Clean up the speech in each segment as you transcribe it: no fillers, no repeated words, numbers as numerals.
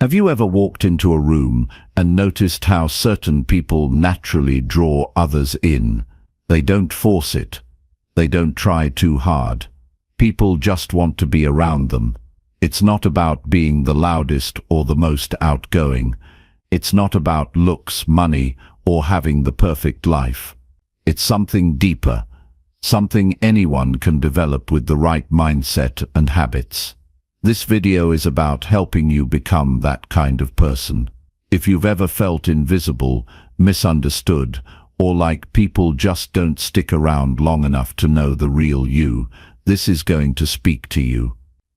Have you ever walked into a room and noticed how certain people naturally draw others in? They don't force it. They don't try too hard. People just want to be around them. It's not about being the loudest or the most outgoing. It's not about looks, money, or having the perfect life. It's something deeper, something anyone can develop with the right mindset and habits. This video is about helping you become that kind of person. If you've ever felt invisible, misunderstood, or like people just don't stick around long enough to know the real you, this is going to speak to you.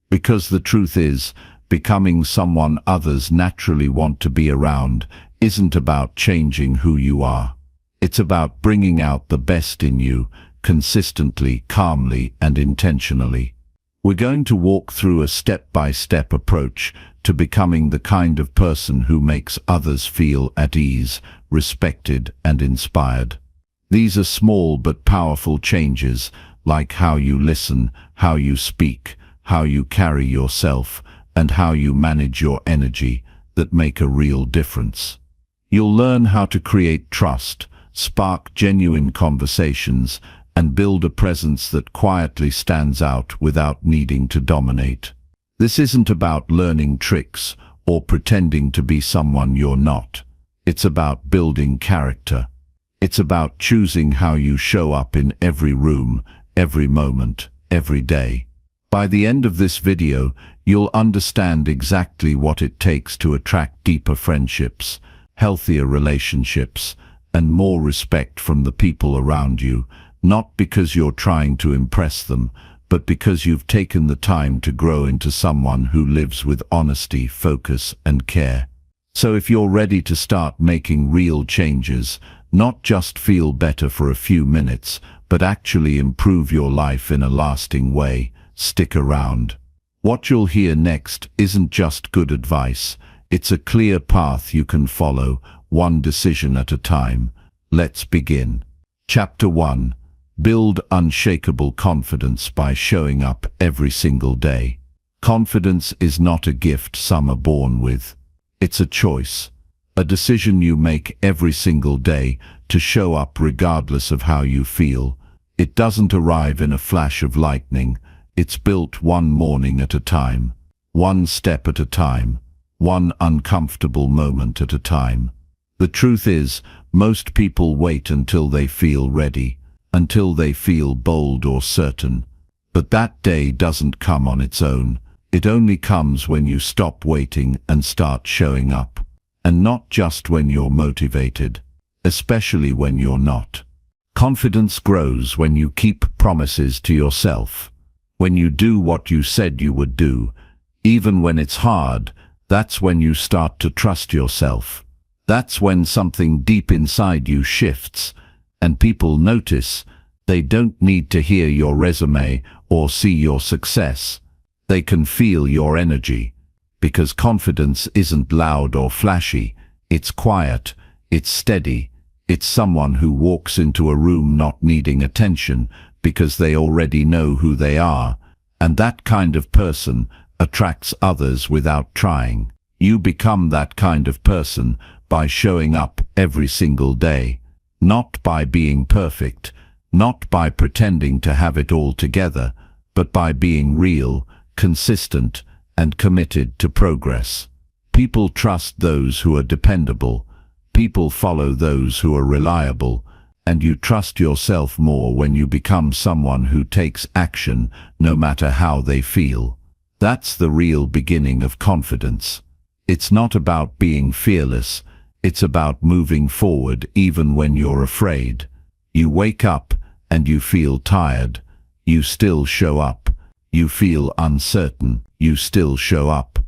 Because the truth is, becoming someone others naturally want to be around isn't about changing who you are. It's about bringing out the best in you, consistently, calmly, and intentionally. We're going to walk through a step-by-step approach to becoming the kind of person who makes others feel at ease, respected, and inspired. These are small but powerful changes, like how you listen, how you speak, how you carry yourself, and how you manage your energy, that make a real difference. You'll learn how to create trust, spark genuine conversations, and build a presence that quietly stands out without needing to dominate. This isn't about learning tricks or pretending to be someone you're not. It's about building character. It's about choosing how you show up in every room, every moment, every day. By the end of this video, you'll understand exactly what it takes to attract deeper friendships, healthier relationships, and more respect from the people around you, not because you're trying to impress them, but because you've taken the time to grow into someone who lives with honesty, focus, and care. So if you're ready to start making real changes, not just feel better for a few minutes, but actually improve your life in a lasting way, stick around. What you'll hear next isn't just good advice. It's a clear path you can follow, one decision at a time. Let's begin. Chapter 1. Build unshakable confidence by showing up every single day. Confidence is not a gift some are born with. It's a choice, a decision you make every single day to show up regardless of how you feel. It doesn't arrive in a flash of lightning. It's built one morning at a time, one step at a time, one uncomfortable moment at a time. The truth is, most people wait until they feel ready, until they feel bold or certain. But that day doesn't come on its own. It only comes when you stop waiting and start showing up. And not just when you're motivated, especially when you're not. Confidence grows when you keep promises to yourself. When you do what you said you would do, even when it's hard, that's when you start to trust yourself. That's when something deep inside you shifts, and people notice. They don't need to hear your resume or see your success. They can feel your energy, because confidence isn't loud or flashy. It's quiet, it's steady. It's someone who walks into a room not needing attention because they already know who they are, and that kind of person attracts others without trying. You become that kind of person by showing up every single day. Not by being perfect, not by pretending to have it all together, but by being real, consistent, and committed to progress. People trust those who are dependable. People follow those who are reliable. And you trust yourself more when you become someone who takes action, no matter how they feel. That's the real beginning of confidence. It's not about being fearless. It's about moving forward even when you're afraid. You wake up and you feel tired. You still show up. You feel uncertain. You still show up.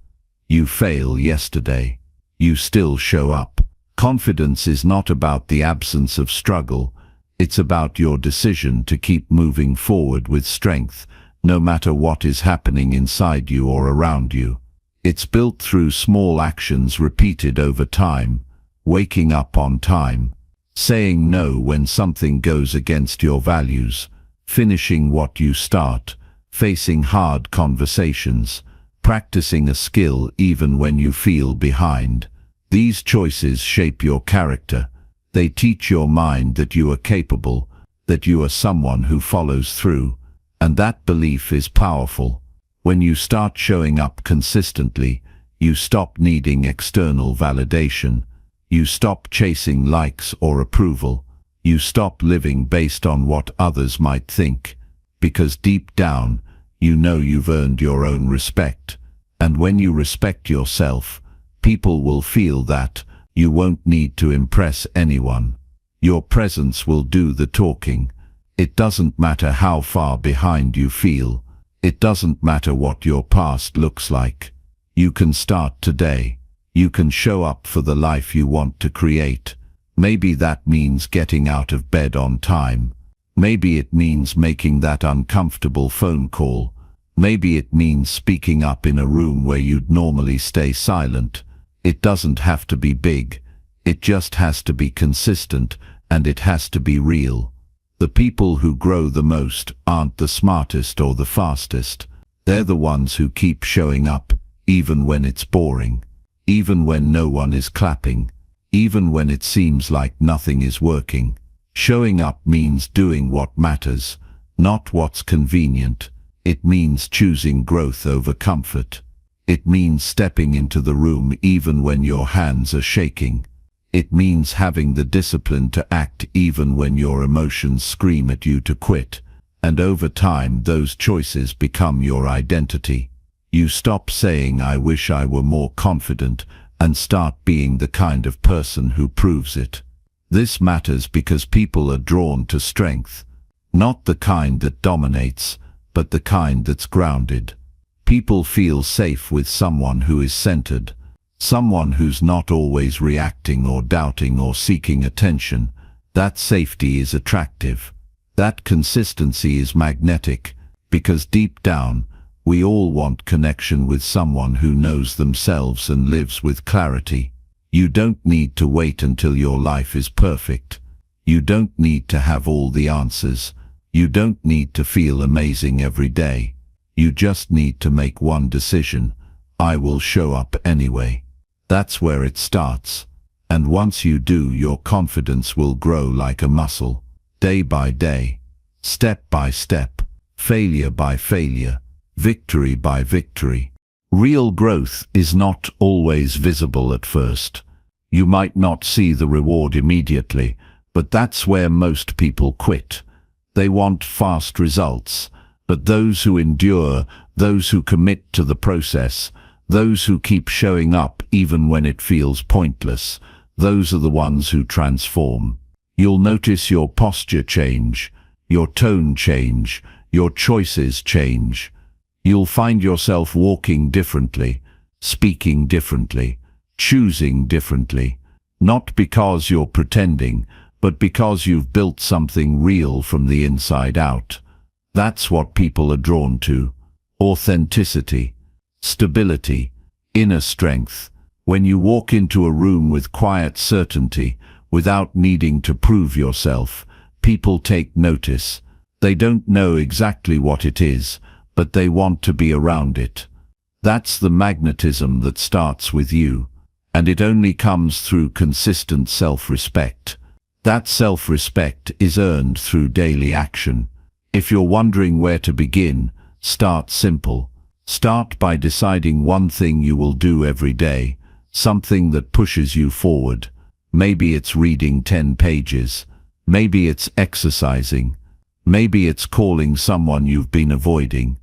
You failed yesterday. You still show up. Confidence is not about the absence of struggle. It's about your decision to keep moving forward with strength, no matter what is happening inside you or around you. It's built through small actions repeated over time. Waking up on time, saying no when something goes against your values, finishing what you start, facing hard conversations, practicing a skill even when you feel behind. These choices shape your character. They teach your mind that you are capable, that you are someone who follows through, and that belief is powerful. When you start showing up consistently, you stop needing external validation. You stop chasing likes or approval. You stop living based on what others might think, because deep down, you know you've earned your own respect. And when you respect yourself, people will feel that. You won't need to impress anyone. Your presence will do the talking. It doesn't matter how far behind you feel. It doesn't matter what your past looks like. You can start today. You can show up for the life you want to create. Maybe that means getting out of bed on time. Maybe it means making that uncomfortable phone call. Maybe it means speaking up in a room where you'd normally stay silent. It doesn't have to be big. It just has to be consistent, and it has to be real. The people who grow the most aren't the smartest or the fastest. They're the ones who keep showing up, even when it's boring, even when no one is clapping, even when it seems like nothing is working. Showing up means doing what matters, not what's convenient. It means choosing growth over comfort. It means stepping into the room even when your hands are shaking. It means having the discipline to act even when your emotions scream at you to quit. And over time, those choices become your identity. You stop saying, "I wish I were more confident," and start being the kind of person who proves it. This matters because people are drawn to strength, not the kind that dominates, but the kind that's grounded. People feel safe with someone who is centered, someone who's not always reacting or doubting or seeking attention. That safety is attractive. That consistency is magnetic, because deep down, we all want connection with someone who knows themselves and lives with clarity. You don't need to wait until your life is perfect. You don't need to have all the answers. You don't need to feel amazing every day. You just need to make one decision: I will show up anyway. That's where it starts. And once you do, your confidence will grow like a muscle, day by day, step by step, failure by failure, victory by victory. Real growth is not always visible at first. You might not see the reward immediately, but that's where most people quit. They want fast results. But those who endure, those who commit to the process, those who keep showing up even when it feels pointless, those are the ones who transform. You'll notice your posture change, your tone change, your choices change. You'll find yourself walking differently, speaking differently, choosing differently, not because you're pretending, but because you've built something real from the inside out. That's what people are drawn to: authenticity, stability, inner strength. When you walk into a room with quiet certainty, without needing to prove yourself, people take notice. They don't know exactly what it is, but they want to be around it. That's the magnetism that starts with you, and it only comes through consistent self-respect. That self-respect is earned through daily action. If you're wondering where to begin, start simple. Start by deciding one thing you will do every day, something that pushes you forward. Maybe it's reading 10 pages. Maybe it's exercising. Maybe it's calling someone you've been avoiding.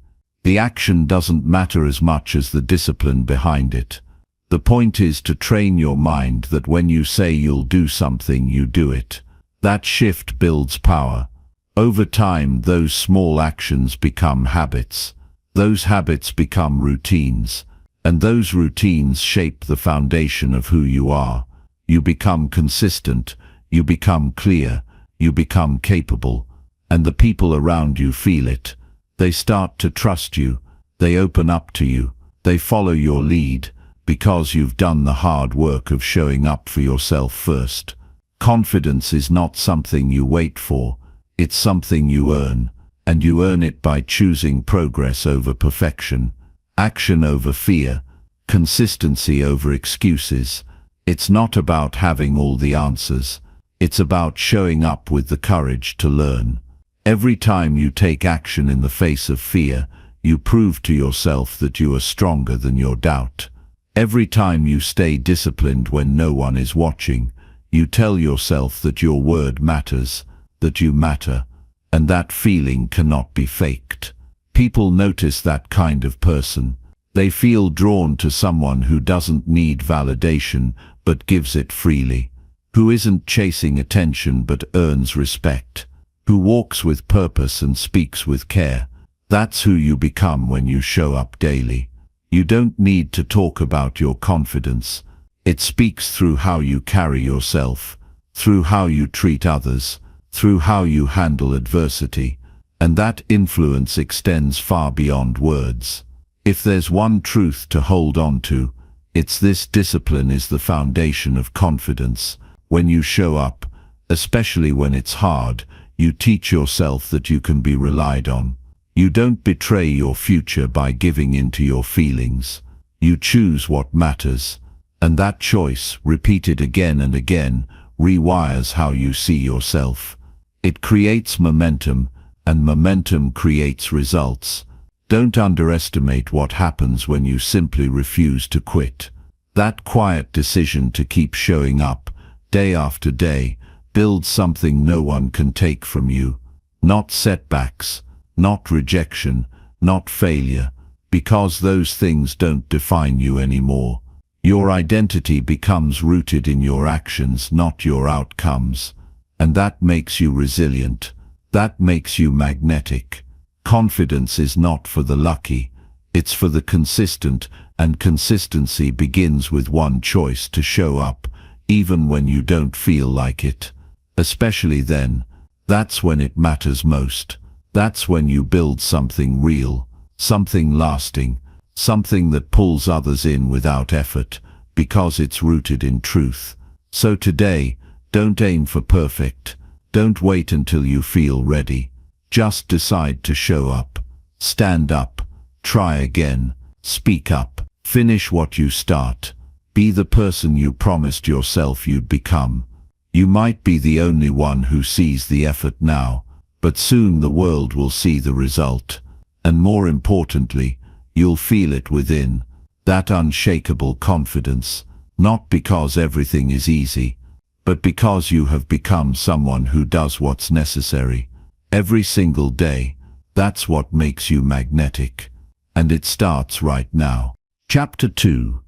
The action doesn't matter as much as the discipline behind it. The point is to train your mind that when you say you'll do something, you do it. That shift builds power. Over time, those small actions become habits. Those habits become routines. And those routines shape the foundation of who you are. You become consistent. You become clear. You become capable. And the people around you feel it. They start to trust you. They open up to you. They follow your lead, because you've done the hard work of showing up for yourself first. Confidence is not something you wait for. It's something you earn, and you earn it by choosing progress over perfection. Action over fear, consistency over excuses. It's not about having all the answers. It's about showing up with the courage to learn. Every time you take action in the face of fear, you prove to yourself that you are stronger than your doubt. Every time you stay disciplined when no one is watching, you tell yourself that your word matters, that you matter, and that feeling cannot be faked. People notice that kind of person. They feel drawn to someone who doesn't need validation but gives it freely, who isn't chasing attention but earns respect, who walks with purpose and speaks with care. That's who you become when you show up daily. You don't need to talk about your confidence. It speaks through how you carry yourself, through how you treat others, through how you handle adversity, and that influence extends far beyond words. If there's one truth to hold on to, it's this: discipline is the foundation of confidence. When you show up, especially when it's hard, you teach yourself that you can be relied on. You don't betray your future by giving in to your feelings. You choose what matters, and that choice, repeated again and again, rewires how you see yourself. It creates momentum, and momentum creates results. Don't underestimate what happens when you simply refuse to quit. That quiet decision to keep showing up, day after day, builds something no one can take from you. Not setbacks, not rejection, not failure, because those things don't define you anymore. Your identity becomes rooted in your actions, not your outcomes. And that makes you resilient. That makes you magnetic. Confidence is not for the lucky, it's for the consistent, and consistency begins with one choice: to show up, even when you don't feel like it. Especially then, that's when it matters most. That's when you build something real, something lasting, something that pulls others in without effort, because it's rooted in truth. So today, don't aim for perfect. Don't wait until you feel ready. Just decide to show up. Stand up. Try again. Speak up. Finish what you start. Be the person you promised yourself you'd become. You might be the only one who sees the effort now, but soon the world will see the result. And more importantly, you'll feel it within. That unshakable confidence, not because everything is easy, but because you have become someone who does what's necessary. Every single day. That's what makes you magnetic. And it starts right now. Chapter 2.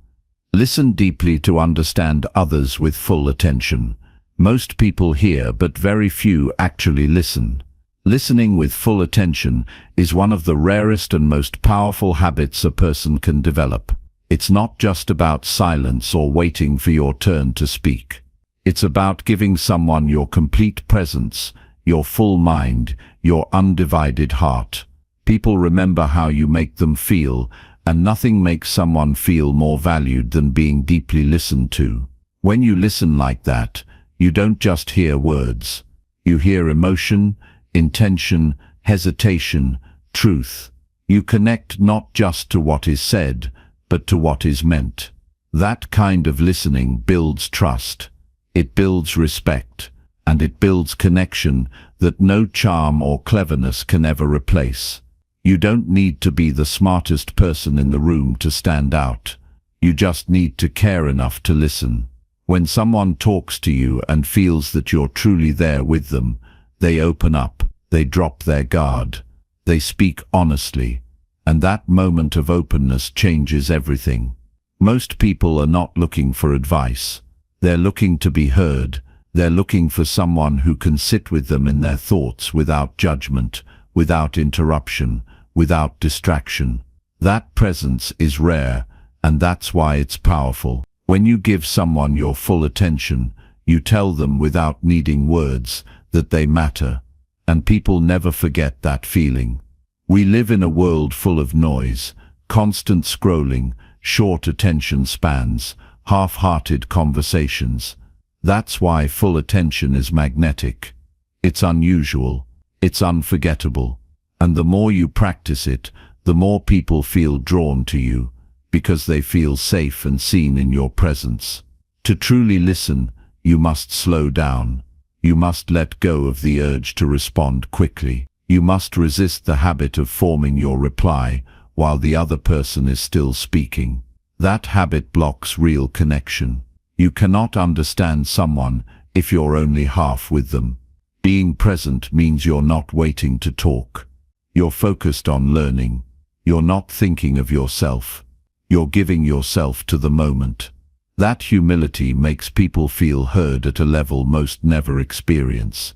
Listen deeply to understand others with full attention. Most people hear, but very few actually listen. Listening with full attention is one of the rarest and most powerful habits a person can develop. It's not just about silence or waiting for your turn to speak. It's about giving someone your complete presence, your full mind, your undivided heart. People remember how you make them feel, and nothing makes someone feel more valued than being deeply listened to. When you listen like that, you don't just hear words. You hear emotion, intention, hesitation, truth. You connect not just to what is said, but to what is meant. That kind of listening builds trust. It builds respect, and it builds connection that no charm or cleverness can ever replace. You don't need to be the smartest person in the room to stand out. You just need to care enough to listen. When someone talks to you and feels that you're truly there with them, they open up, they drop their guard, they speak honestly, and that moment of openness changes everything. Most people are not looking for advice. They're looking to be heard. They're looking for someone who can sit with them in their thoughts without judgment, without interruption, without distraction. That presence is rare, and that's why it's powerful. When you give someone your full attention, you tell them without needing words that they matter, and people never forget that feeling. We live in a world full of noise, constant scrolling, short attention spans, half-hearted conversations. That's why full attention is magnetic. It's unusual, it's unforgettable, and the more you practice it, the more people feel drawn to you, because they feel safe and seen in your presence. To truly listen, you must slow down. You must let go of the urge to respond quickly. You must resist the habit of forming your reply while the other person is still speaking. That habit blocks real connection. You cannot understand someone if you're only half with them. Being present means you're not waiting to talk. You're focused on learning. You're not thinking of yourself. You're giving yourself to the moment. That humility makes people feel heard at a level most never experience.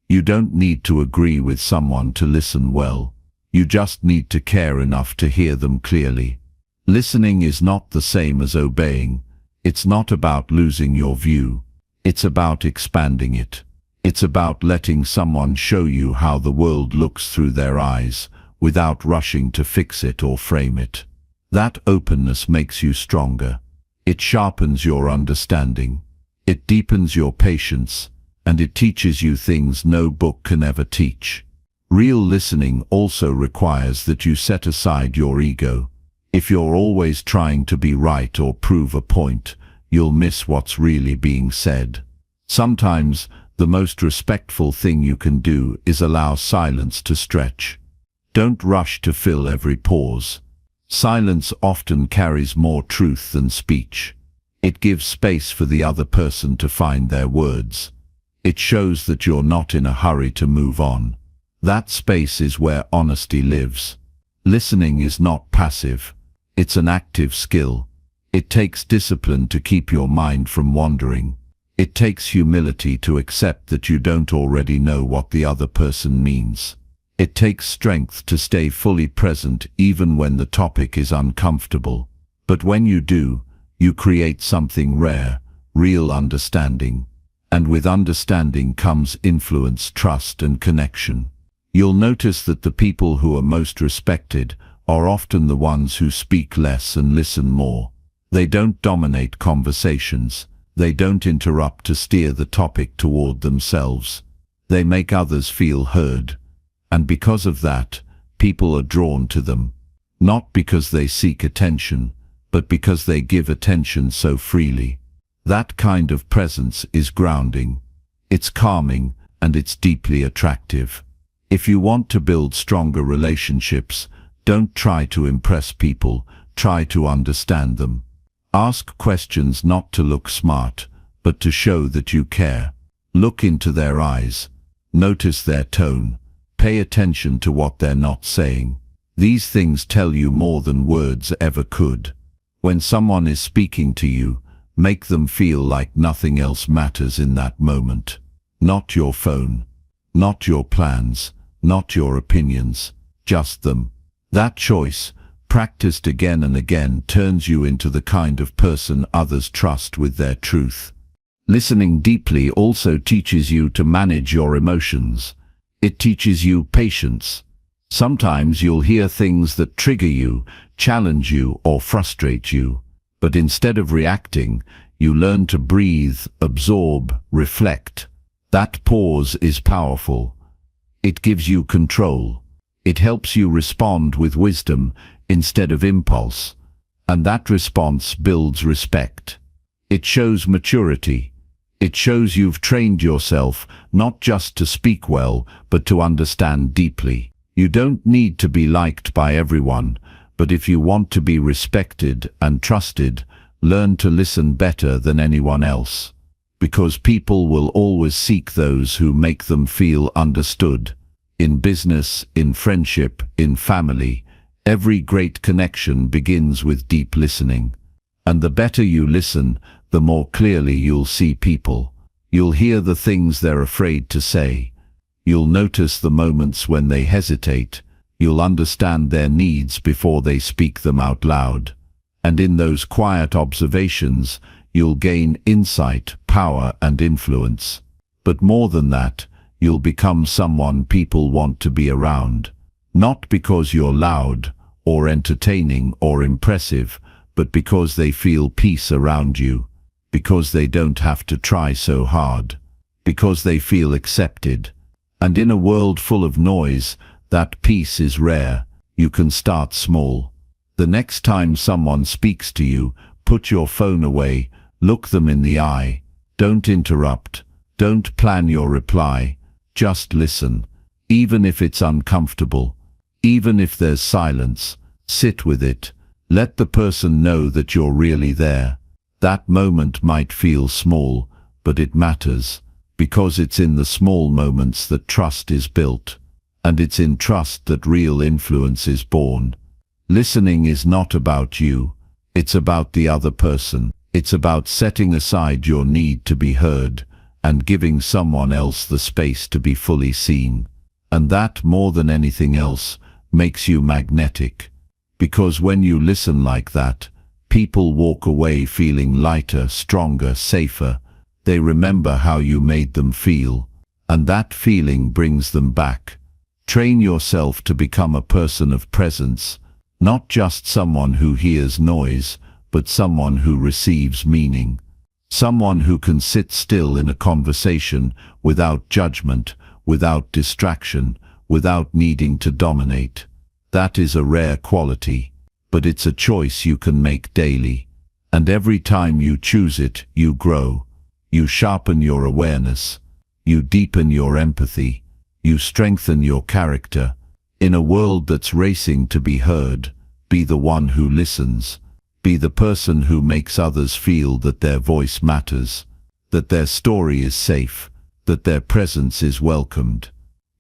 You don't need to agree with someone to listen well. You just need to care enough to hear them clearly. Listening is not the same as obeying. It's not about losing your view. It's about expanding it. It's about letting someone show you how the world looks through their eyes, without rushing to fix it or frame it. That openness makes you stronger. It sharpens your understanding. It deepens your patience, and it teaches you things no book can ever teach. Real listening also requires that you set aside your ego. If you're always trying to be right or prove a point, you'll miss what's really being said. Sometimes, the most respectful thing you can do is allow silence to stretch. Don't rush to fill every pause. Silence often carries more truth than speech. It gives space for the other person to find their words. It shows that you're not in a hurry to move on. That space is where honesty lives. Listening is not passive. It's an active skill. It takes discipline to keep your mind from wandering. It takes humility to accept that you don't already know what the other person means. It takes strength to stay fully present even when the topic is uncomfortable. But when you do, you create something rare, real understanding. And with understanding comes influence, trust, and connection. You'll notice that the people who are most respected are often the ones who speak less and listen more. They don't dominate conversations. They don't interrupt to steer the topic toward themselves. They make others feel heard. And because of that, people are drawn to them. Not because they seek attention, but because they give attention so freely. That kind of presence is grounding. It's calming, and it's deeply attractive. If you want to build stronger relationships, don't try to impress people, try to understand them. Ask questions not to look smart, but to show that you care. Look into their eyes. Notice their tone. Pay attention to what they're not saying. These things tell you more than words ever could. When someone is speaking to you, make them feel like nothing else matters in that moment. Not your phone. Not your plans. Not your opinions. Just them. That choice, practiced again and again, turns you into the kind of person others trust with their truth. Listening deeply also teaches you to manage your emotions. It teaches you patience. Sometimes you'll hear things that trigger you, challenge you, or frustrate you. But instead of reacting, you learn to breathe, absorb, reflect. That pause is powerful. It gives you control. It helps you respond with wisdom instead of impulse. And that response builds respect. It shows maturity. It shows you've trained yourself not just to speak well, but to understand deeply. You don't need to be liked by everyone, but if you want to be respected and trusted, learn to listen better than anyone else. Because people will always seek those who make them feel understood. In business, in friendship, in family, every great connection begins with deep listening. And the better you listen, the more clearly you'll see people. You'll hear the things they're afraid to say. You'll notice the moments when they hesitate. You'll understand their needs before they speak them out loud. And in those quiet observations, you'll gain insight, power, and influence. But more than that, you'll become someone people want to be around. Not because you're loud, or entertaining, or impressive, but because they feel peace around you. Because they don't have to try so hard. Because they feel accepted. And in a world full of noise, that peace is rare. You can start small. The next time someone speaks to you, put your phone away, look them in the eye. Don't interrupt. Don't plan your reply. Just listen. Even if it's uncomfortable, even if there's silence, sit with it. Let the person know that you're really there. That moment might feel small, but it matters, because it's in the small moments that trust is built, and it's in trust that real influence is born. Listening is not about you, it's about the other person. It's about setting aside your need to be heard and giving someone else the space to be fully seen. And that, more than anything else, makes you magnetic. Because when you listen like that, people walk away feeling lighter, stronger, safer. They remember how you made them feel, and that feeling brings them back. Train yourself to become a person of presence, not just someone who hears noise, but someone who receives meaning. Someone who can sit still in a conversation without judgment, without distraction, without needing to dominate. That is a rare quality, but it's a choice you can make daily. And every time you choose it, you grow. You sharpen your awareness. You deepen your empathy. You strengthen your character. In a world that's racing to be heard, be the one who listens. Be the person who makes others feel that their voice matters, that their story is safe, that their presence is welcomed.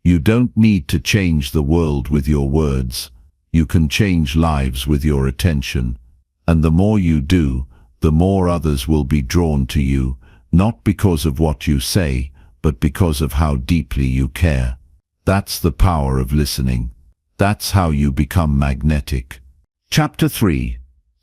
You don't need to change the world with your words. You can change lives with your attention. And the more you do, the more others will be drawn to you, not because of what you say, but because of how deeply you care. That's the power of listening. That's how you become magnetic. Chapter 3.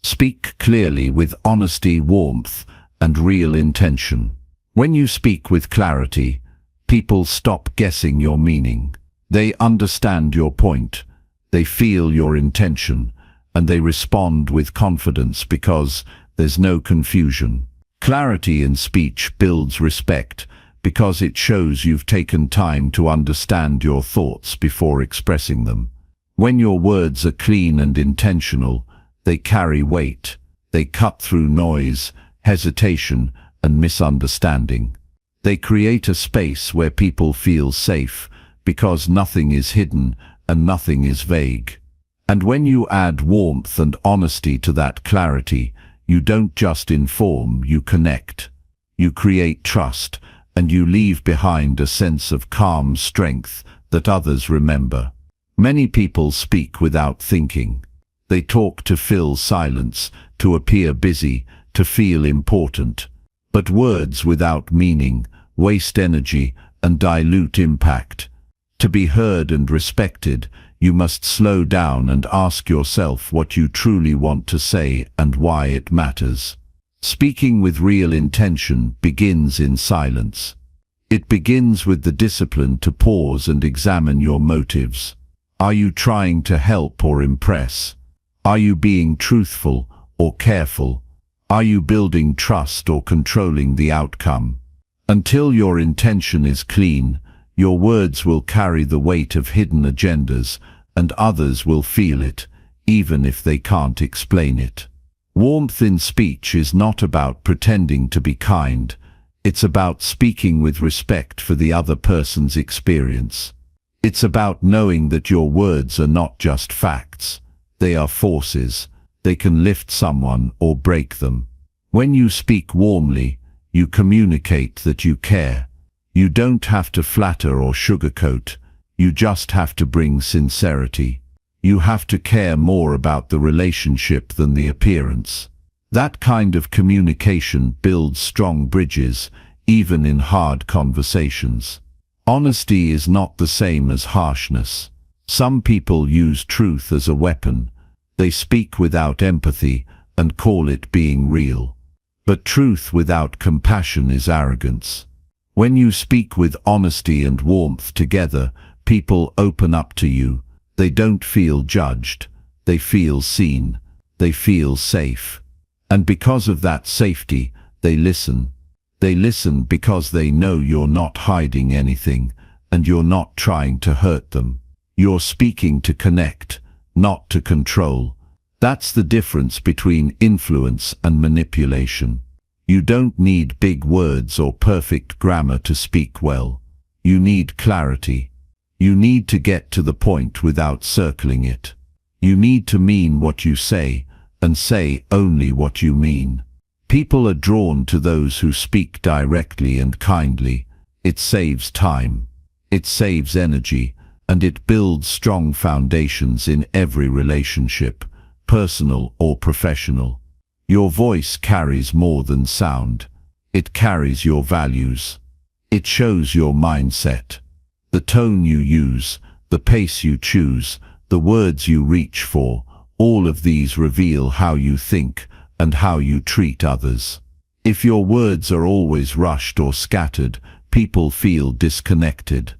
Speak clearly with honesty, warmth, and real intention. When you speak with clarity, people stop guessing your meaning. They understand your point, they feel your intention, and they respond with confidence because there's no confusion. Clarity in speech builds respect because it shows you've taken time to understand your thoughts before expressing them. When your words are clean and intentional, they carry weight. They cut through noise, hesitation, and misunderstanding. They create a space where people feel safe because nothing is hidden and nothing is vague. And when you add warmth and honesty to that clarity, you don't just inform, you connect. You create trust, and you leave behind a sense of calm strength that others remember. Many people speak without thinking. They talk to fill silence, to appear busy, to feel important. But words without meaning waste energy and dilute impact. To be heard and respected, you must slow down and ask yourself what you truly want to say and why it matters. Speaking with real intention begins in silence. It begins with the discipline to pause and examine your motives. Are you trying to help or impress? Are you being truthful or careful? Are you building trust or controlling the outcome? Until your intention is clean, your words will carry the weight of hidden agendas, and others will feel it, even if they can't explain it. Warmth in speech is not about pretending to be kind. It's about speaking with respect for the other person's experience. It's about knowing that your words are not just facts. They are forces. They can lift someone or break them. When you speak warmly, you communicate that you care. You don't have to flatter or sugarcoat. You just have to bring sincerity. You have to care more about the relationship than the appearance. That kind of communication builds strong bridges, even in hard conversations. Honesty is not the same as harshness. Some people use truth as a weapon. They speak without empathy and call it being real. But truth without compassion is arrogance. When you speak with honesty and warmth together, people open up to you. They don't feel judged. They feel seen. They feel safe. And because of that safety, they listen. They listen because they know you're not hiding anything, and you're not trying to hurt them. You're speaking to connect, not to control. That's the difference between influence and manipulation. You don't need big words or perfect grammar to speak well. You need clarity. You need to get to the point without circling it. You need to mean what you say, and say only what you mean. People are drawn to those who speak directly and kindly. It saves time. It saves energy, and it builds strong foundations in every relationship, personal or professional. Your voice carries more than sound. It carries your values. It shows your mindset. The tone you use, the pace you choose, the words you reach for, all of these reveal how you think and how you treat others. If your words are always rushed or scattered, people feel disconnected.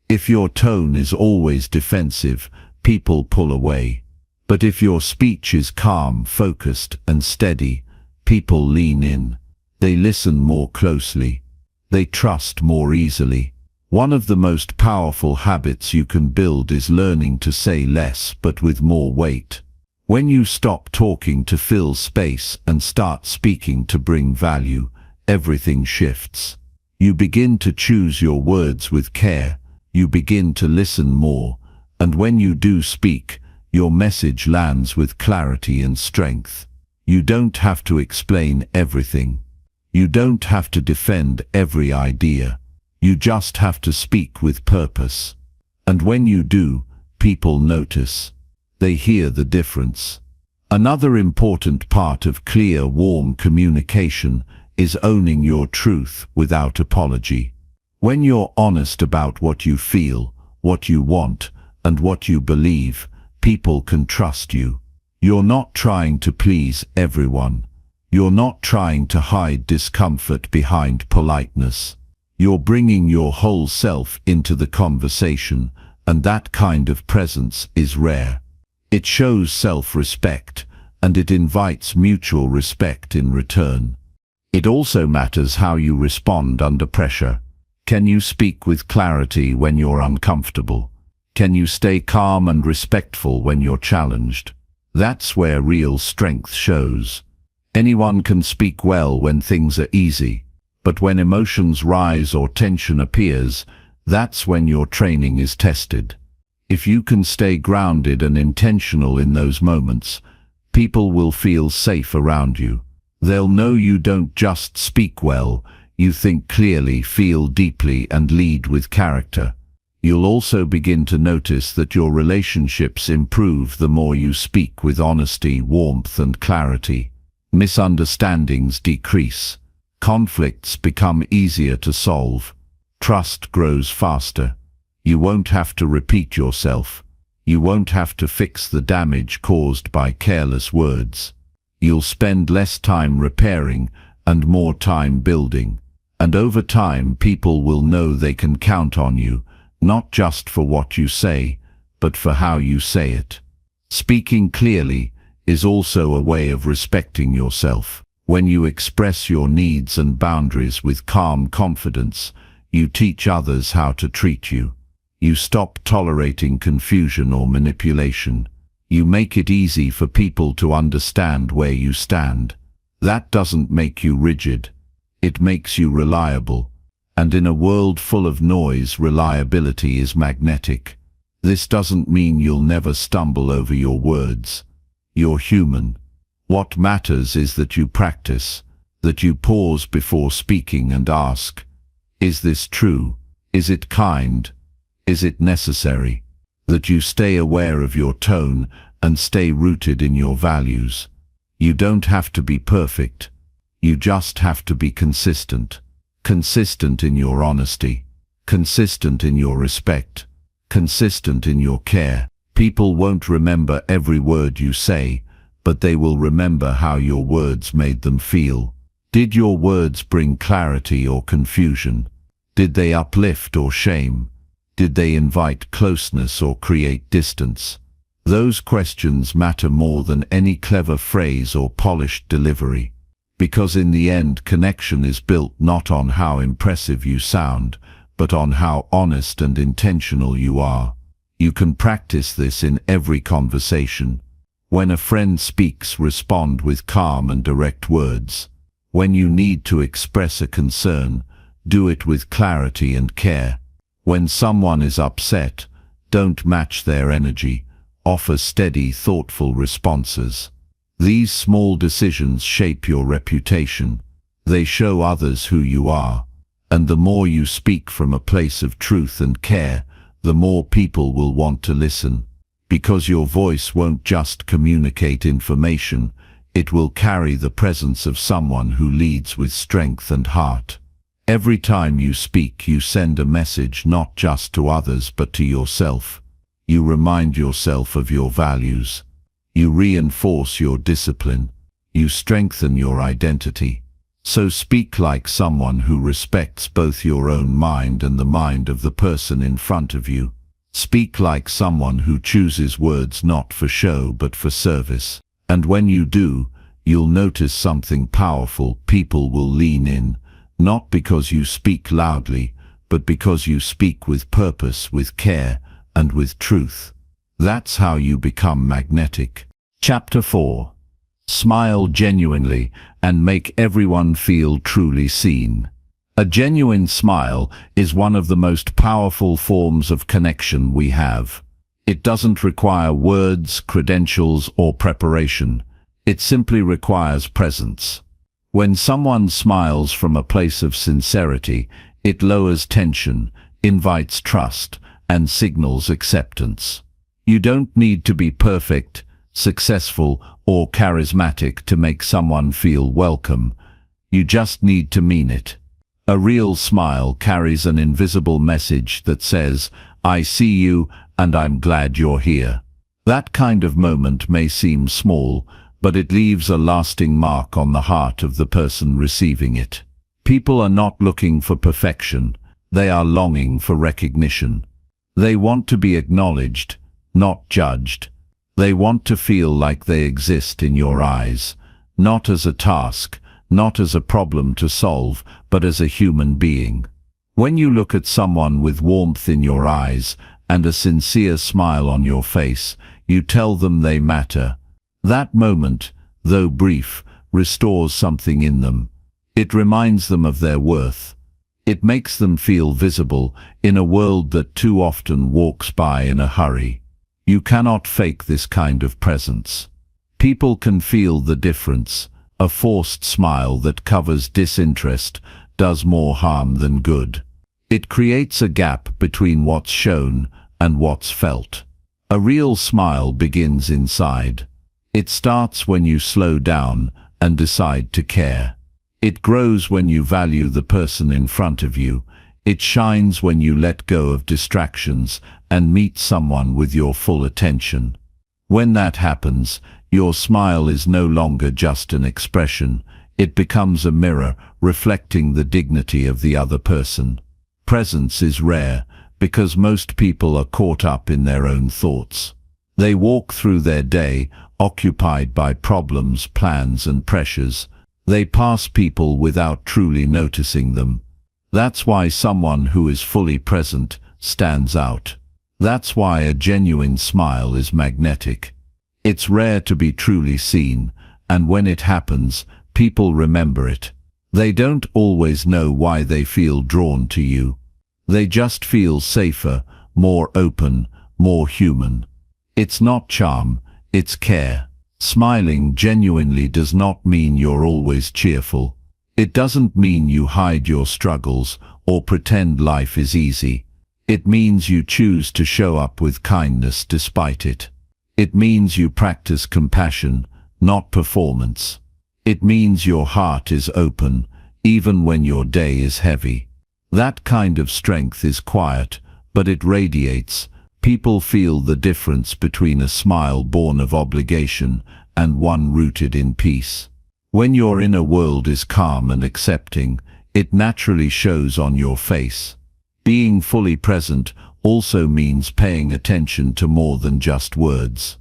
If your tone is always defensive, people pull away. But if your speech is calm, focused, and steady, people lean in. They listen more closely. They trust more easily. One of the most powerful habits you can build is learning to say less but with more weight. When you stop talking to fill space and start speaking to bring value, everything shifts. You begin to choose your words with care. You begin to listen more. And when you do speak, your message lands with clarity and strength. You don't have to explain everything. You don't have to defend every idea. You just have to speak with purpose. And when you do, people notice. They hear the difference. Another important part of clear, warm communication is owning your truth without apology. When you're honest about what you feel, what you want, and what you believe, people can trust you. You're not trying to please everyone. You're not trying to hide discomfort behind politeness. You're bringing your whole self into the conversation, and that kind of presence is rare. It shows self-respect, and it invites mutual respect in return. It also matters how you respond under pressure. Can you speak with clarity when you're uncomfortable? Can you stay calm and respectful when you're challenged? That's where real strength shows. Anyone can speak well when things are easy, but when emotions rise or tension appears, that's when your training is tested. If you can stay grounded and intentional in those moments, people will feel safe around you. They'll know you don't just speak well, you think clearly, feel deeply, and lead with character. You'll also begin to notice that your relationships improve the more you speak with honesty, warmth, and clarity. Misunderstandings decrease. Conflicts become easier to solve. Trust grows faster. You won't have to repeat yourself. You won't have to fix the damage caused by careless words. You'll spend less time repairing and more time building. And over time, people will know they can count on you, not just for what you say, but for how you say it. Speaking clearly is also a way of respecting yourself. When you express your needs and boundaries with calm confidence, you teach others how to treat you. You stop tolerating confusion or manipulation. You make it easy for people to understand where you stand. That doesn't make you rigid. It makes you reliable. And in a world full of noise, reliability is magnetic. This doesn't mean you'll never stumble over your words. You're human. What matters is that you practice, that you pause before speaking and ask, is this true? Is it kind? Is it necessary? That you stay aware of your tone and stay rooted in your values. You don't have to be perfect. You just have to be consistent. Consistent in your honesty. Consistent in your respect. Consistent in your care. People won't remember every word you say, but they will remember how your words made them feel. Did your words bring clarity or confusion? Did they uplift or shame? Did they invite closeness or create distance? Those questions matter more than any clever phrase or polished delivery. Because in the end, connection is built not on how impressive you sound, but on how honest and intentional you are. You can practice this in every conversation. When a friend speaks, respond with calm and direct words. When you need to express a concern, do it with clarity and care. When someone is upset, don't match their energy. Offer steady, thoughtful responses. These small decisions shape your reputation. They show others who you are. And the more you speak from a place of truth and care, the more people will want to listen. Because your voice won't just communicate information, it will carry the presence of someone who leads with strength and heart. Every time you speak, you send a message not just to others but to yourself. You remind yourself of your values. You reinforce your discipline. You strengthen your identity. So speak like someone who respects both your own mind and the mind of the person in front of you. Speak like someone who chooses words not for show but for service. And when you do, you'll notice something powerful. People will lean in, not because you speak loudly, but because you speak with purpose, with care, and with truth. That's how you become magnetic. Chapter 4. Smile genuinely and make everyone feel truly seen. A genuine smile is one of the most powerful forms of connection we have. It doesn't require words, credentials, or preparation. It simply requires presence. When someone smiles from a place of sincerity, it lowers tension, invites trust, and signals acceptance. You don't need to be perfect, successful, or charismatic to make someone feel welcome. You just need to mean it. A real smile carries an invisible message that says, "I see you and I'm glad you're here." That kind of moment may seem small, but it leaves a lasting mark on the heart of the person receiving it. People are not looking for perfection. They are longing for recognition. They want to be acknowledged, not judged. They want to feel like they exist in your eyes, not as a task, not as a problem to solve, but as a human being. When you look at someone with warmth in your eyes and a sincere smile on your face, you tell them they matter. That moment, though brief, restores something in them. It reminds them of their worth. It makes them feel visible in a world that too often walks by in a hurry. You cannot fake this kind of presence. People can feel the difference. A forced smile that covers disinterest does more harm than good. It creates a gap between what's shown and what's felt. A real smile begins inside. It starts when you slow down and decide to care. It grows when you value the person in front of you. It shines when you let go of distractions and meet someone with your full attention. When that happens, your smile is no longer just an expression. It becomes a mirror reflecting the dignity of the other person. Presence is rare because most people are caught up in their own thoughts. They walk through their day occupied by problems, plans, and pressures. They pass people without truly noticing them. That's why someone who is fully present stands out. That's why a genuine smile is magnetic. It's rare to be truly seen, and when it happens, people remember it. They don't always know why they feel drawn to you. They just feel safer, more open, more human. It's not charm, it's care. Smiling genuinely does not mean you're always cheerful. It doesn't mean you hide your struggles or pretend life is easy. It means you choose to show up with kindness despite it. It means you practice compassion, not performance. It means your heart is open, even when your day is heavy. That kind of strength is quiet, but it radiates. People feel the difference between a smile born of obligation and one rooted in peace. When your inner world is calm and accepting, it naturally shows on your face. Being fully present also means paying attention to more than just words.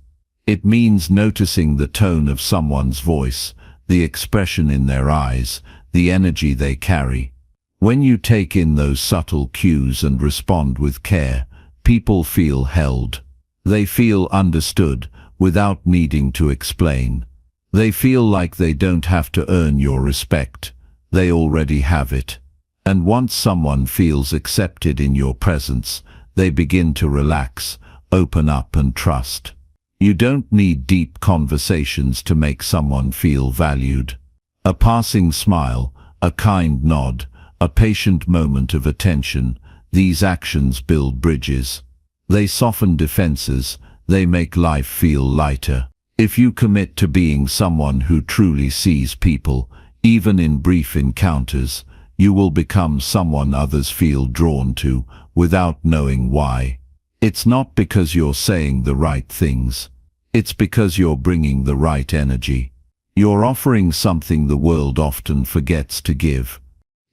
It means noticing the tone of someone's voice, the expression in their eyes, the energy they carry. When you take in those subtle cues and respond with care, people feel held. They feel understood without needing to explain. They feel like they don't have to earn your respect. They already have it. And once someone feels accepted in your presence, they begin to relax, open up and trust. You don't need deep conversations to make someone feel valued. A passing smile, a kind nod, a patient moment of attention, these actions build bridges. They soften defenses, they make life feel lighter. If you commit to being someone who truly sees people, even in brief encounters, you will become someone others feel drawn to, without knowing why. It's not because you're saying the right things. It's because you're bringing the right energy. You're offering something the world often forgets to give.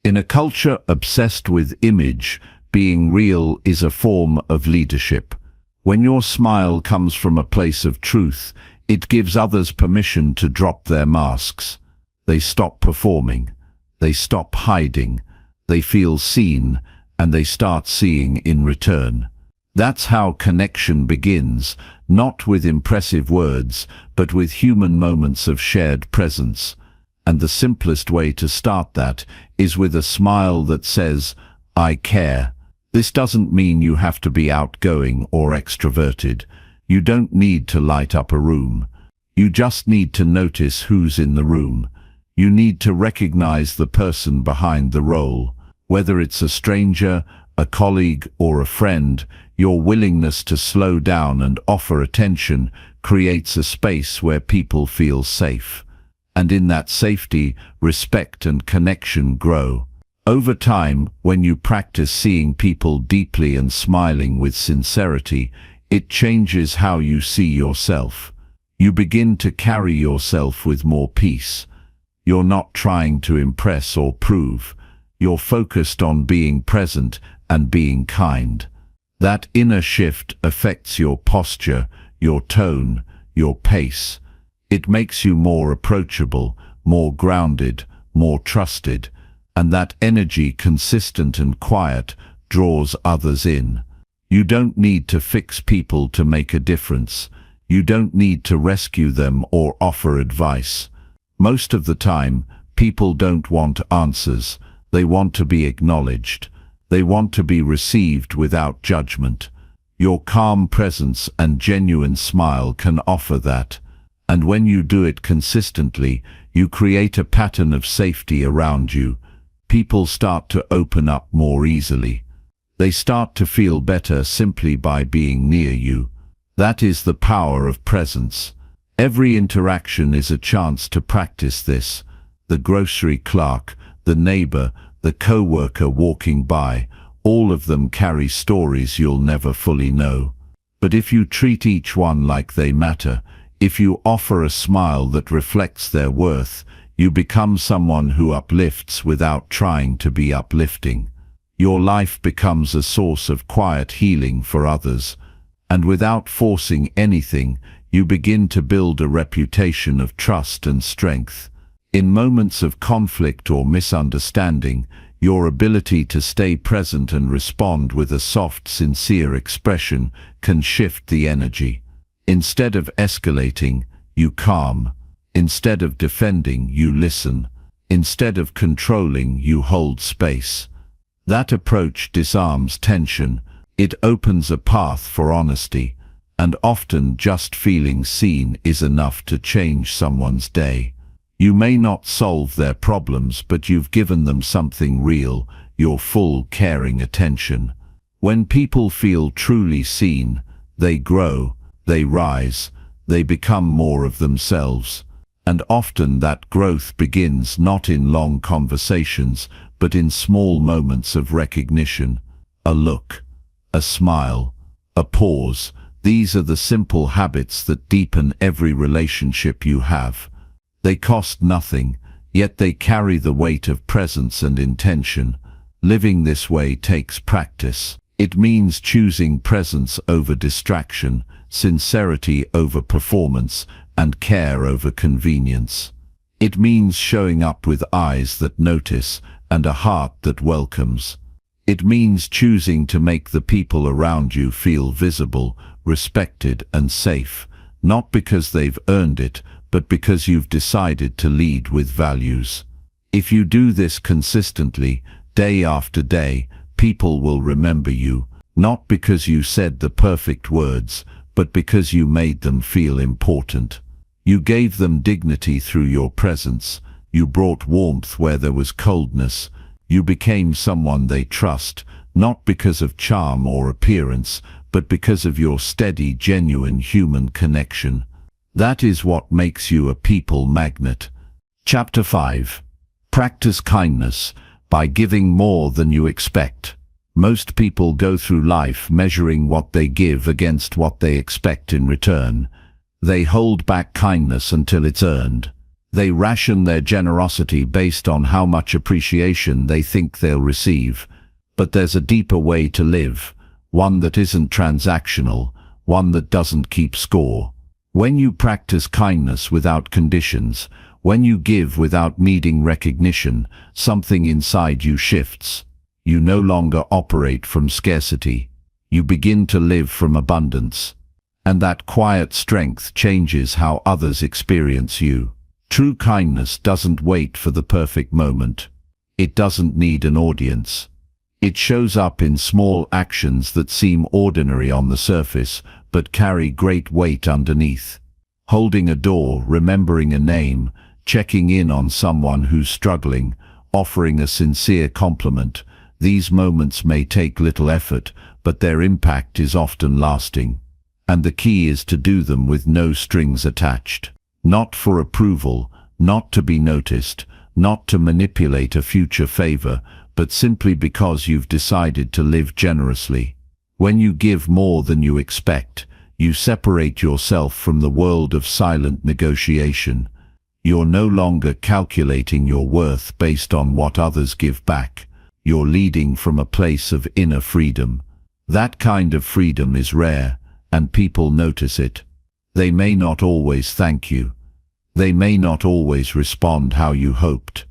In a culture obsessed with image, being real is a form of leadership. When your smile comes from a place of truth, it gives others permission to drop their masks. They stop performing. They stop hiding. They feel seen, and they start seeing in return. That's how connection begins, not with impressive words, but with human moments of shared presence. And the simplest way to start that is with a smile that says, "I care." This doesn't mean you have to be outgoing or extroverted. You don't need to light up a room. You just need to notice who's in the room. You need to recognize the person behind the role. Whether it's a stranger, a colleague, or a friend, your willingness to slow down and offer attention creates a space where people feel safe. And in that safety, respect and connection grow. Over time, when you practice seeing people deeply and smiling with sincerity, it changes how you see yourself. You begin to carry yourself with more peace. You're not trying to impress or prove. You're focused on being present and being kind. That inner shift affects your posture, your tone, your pace. It makes you more approachable, more grounded, more trusted, and that energy, consistent and quiet, draws others in. You don't need to fix people to make a difference. You don't need to rescue them or offer advice. Most of the time, people don't want answers. They want to be acknowledged. They want to be received without judgment. Your calm presence and genuine smile can offer that. And when you do it consistently, you create a pattern of safety around you. People start to open up more easily. They start to feel better simply by being near you. That is the power of presence. Every interaction is a chance to practice this. The grocery clerk, the neighbor, the co-worker walking by, all of them carry stories you'll never fully know. But if you treat each one like they matter, if you offer a smile that reflects their worth, you become someone who uplifts without trying to be uplifting. Your life becomes a source of quiet healing for others, and without forcing anything, you begin to build a reputation of trust and strength. In moments of conflict or misunderstanding, your ability to stay present and respond with a soft, sincere expression can shift the energy. Instead of escalating, you calm. Instead of defending, you listen. Instead of controlling, you hold space. That approach disarms tension. It opens a path for honesty, and often just feeling seen is enough to change someone's day. You may not solve their problems, but you've given them something real, your full, caring attention. When people feel truly seen, they grow, they rise, they become more of themselves. And often that growth begins not in long conversations, but in small moments of recognition. A look, a smile, a pause. These are the simple habits that deepen every relationship you have. They cost nothing, yet they carry the weight of presence and intention. Living this way takes practice. It means choosing presence over distraction, sincerity over performance, and care over convenience. It means showing up with eyes that notice and a heart that welcomes. It means choosing to make the people around you feel visible, respected, and safe, not because they've earned it, but because you've decided to lead with values. If you do this consistently, day after day, people will remember you, not because you said the perfect words, but because you made them feel important. You gave them dignity through your presence. You brought warmth where there was coldness. You became someone they trust, not because of charm or appearance, but because of your steady, genuine human connection. That is what makes you a people magnet. Chapter 5. Practice kindness by giving more than you expect. Most people go through life measuring what they give against what they expect in return. They hold back kindness until it's earned. They ration their generosity based on how much appreciation they think they'll receive. But there's a deeper way to live, one that isn't transactional, one that doesn't keep score. When you practice kindness without conditions, when you give without needing recognition, something inside you shifts. You no longer operate from scarcity. You begin to live from abundance. And that quiet strength changes how others experience you. True kindness doesn't wait for the perfect moment. It doesn't need an audience. It shows up in small actions that seem ordinary on the surface, but carry great weight underneath. Holding a door, remembering a name, checking in on someone who's struggling, offering a sincere compliment. These moments may take little effort, but their impact is often lasting. And the key is to do them with no strings attached. Not for approval, not to be noticed, not to manipulate a future favor, but simply because you've decided to live generously. When you give more than you expect, you separate yourself from the world of silent negotiation. You're no longer calculating your worth based on what others give back. You're leading from a place of inner freedom. That kind of freedom is rare, and people notice it. They may not always thank you. They may not always respond how you hoped.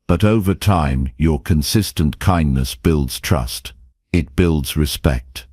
But over time, your consistent kindness builds trust. It builds respect.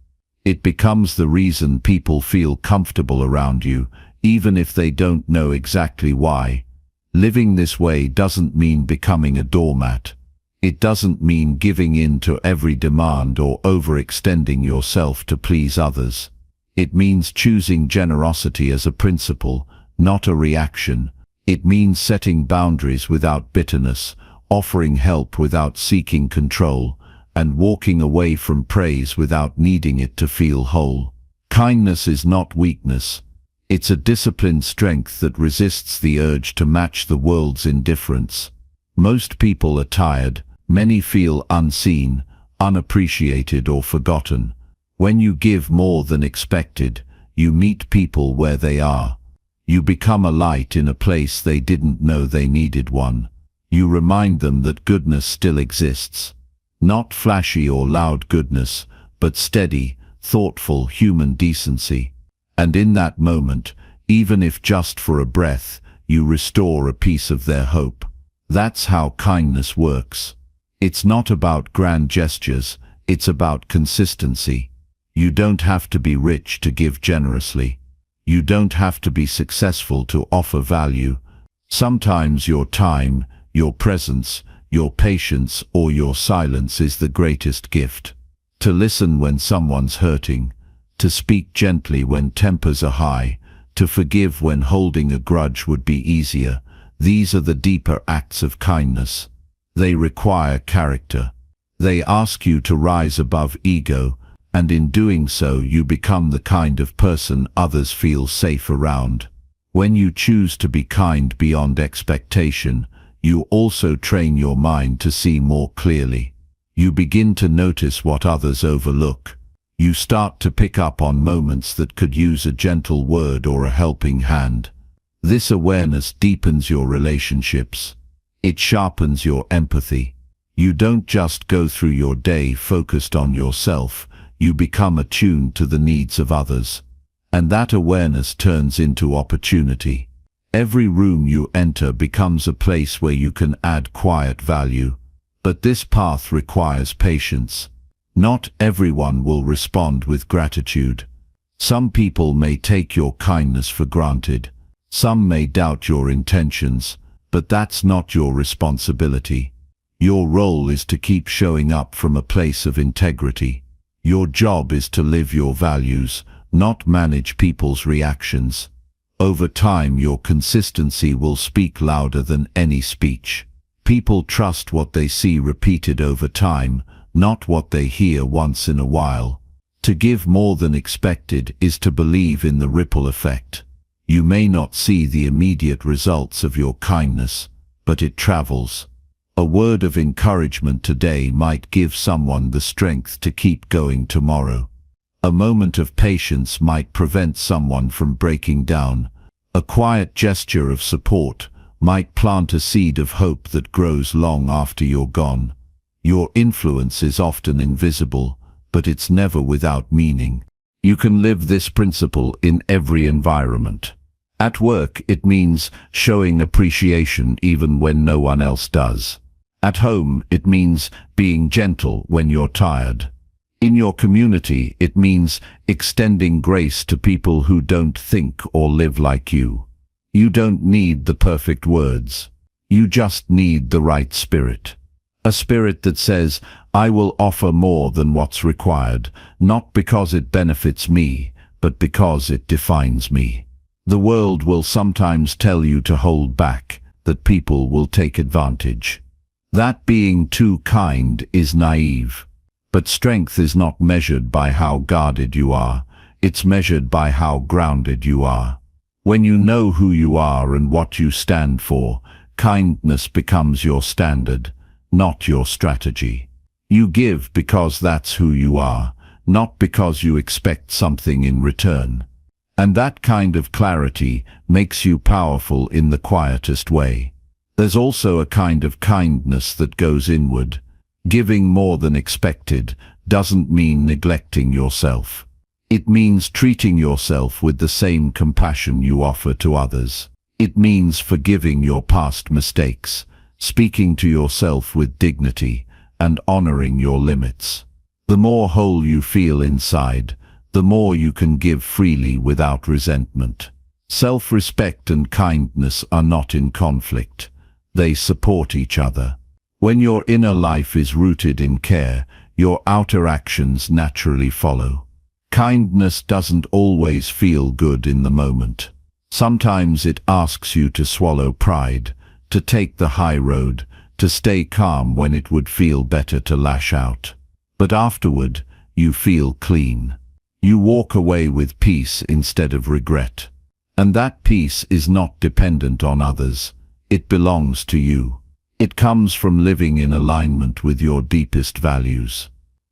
It becomes the reason people feel comfortable around you, even if they don't know exactly why. Living this way doesn't mean becoming a doormat. It doesn't mean giving in to every demand or overextending yourself to please others. It means choosing generosity as a principle, not a reaction. It means setting boundaries without bitterness, offering help without seeking control, and walking away from praise without needing it to feel whole. Kindness is not weakness. It's a disciplined strength that resists the urge to match the world's indifference. Most people are tired. Many feel unseen, unappreciated, or forgotten. When you give more than expected, you meet people where they are. You become a light in a place they didn't know they needed one. You remind them that goodness still exists. Not flashy or loud goodness, but steady, thoughtful human decency. And in that moment, even if just for a breath, you restore a piece of their hope. That's how kindness works. It's not about grand gestures, it's about consistency. You don't have to be rich to give generously. You don't have to be successful to offer value. Sometimes your time, your presence, your patience, or your silence is the greatest gift. To listen when someone's hurting, to speak gently when tempers are high, to forgive when holding a grudge would be easier. These are the deeper acts of kindness. They require character. They ask you to rise above ego, and in doing so you become the kind of person others feel safe around. When you choose to be kind beyond expectation, you also train your mind to see more clearly. You begin to notice what others overlook. You start to pick up on moments that could use a gentle word or a helping hand. This awareness deepens your relationships. It sharpens your empathy. You don't just go through your day focused on yourself. You become attuned to the needs of others. And that awareness turns into opportunity. Every room you enter becomes a place where you can add quiet value. But this path requires patience. Not everyone will respond with gratitude. Some people may take your kindness for granted. Some may doubt your intentions, but that's not your responsibility. Your role is to keep showing up from a place of integrity. Your job is to live your values, not manage people's reactions. Over time, your consistency will speak louder than any speech. People trust what they see repeated over time, not what they hear once in a while. To give more than expected is to believe in the ripple effect. You may not see the immediate results of your kindness, but it travels. A word of encouragement today might give someone the strength to keep going tomorrow. A moment of patience might prevent someone from breaking down. A quiet gesture of support might plant a seed of hope that grows long after you're gone. Your influence is often invisible, but it's never without meaning. You can live this principle in every environment. At work, it means showing appreciation even when no one else does. At home, it means being gentle when you're tired. In your community, it means extending grace to people who don't think or live like you. You don't need the perfect words. You just need the right spirit. A spirit that says, I will offer more than what's required, not because it benefits me, but because it defines me. The world will sometimes tell you to hold back, that people will take advantage. That being too kind is naive. But strength is not measured by how guarded you are, it's measured by how grounded you are. When you know who you are and what you stand for, kindness becomes your standard, not your strategy. You give because that's who you are, not because you expect something in return. And that kind of clarity makes you powerful in the quietest way. There's also a kind of kindness that goes inward. Giving more than expected doesn't mean neglecting yourself. It means treating yourself with the same compassion you offer to others. It means forgiving your past mistakes, speaking to yourself with dignity, and honoring your limits. The more whole you feel inside, the more you can give freely without resentment. Self-respect and kindness are not in conflict. They support each other. When your inner life is rooted in care, your outer actions naturally follow. Kindness doesn't always feel good in the moment. Sometimes it asks you to swallow pride, to take the high road, to stay calm when it would feel better to lash out. But afterward, you feel clean. You walk away with peace instead of regret. And that peace is not dependent on others. It belongs to you. It comes from living in alignment with your deepest values.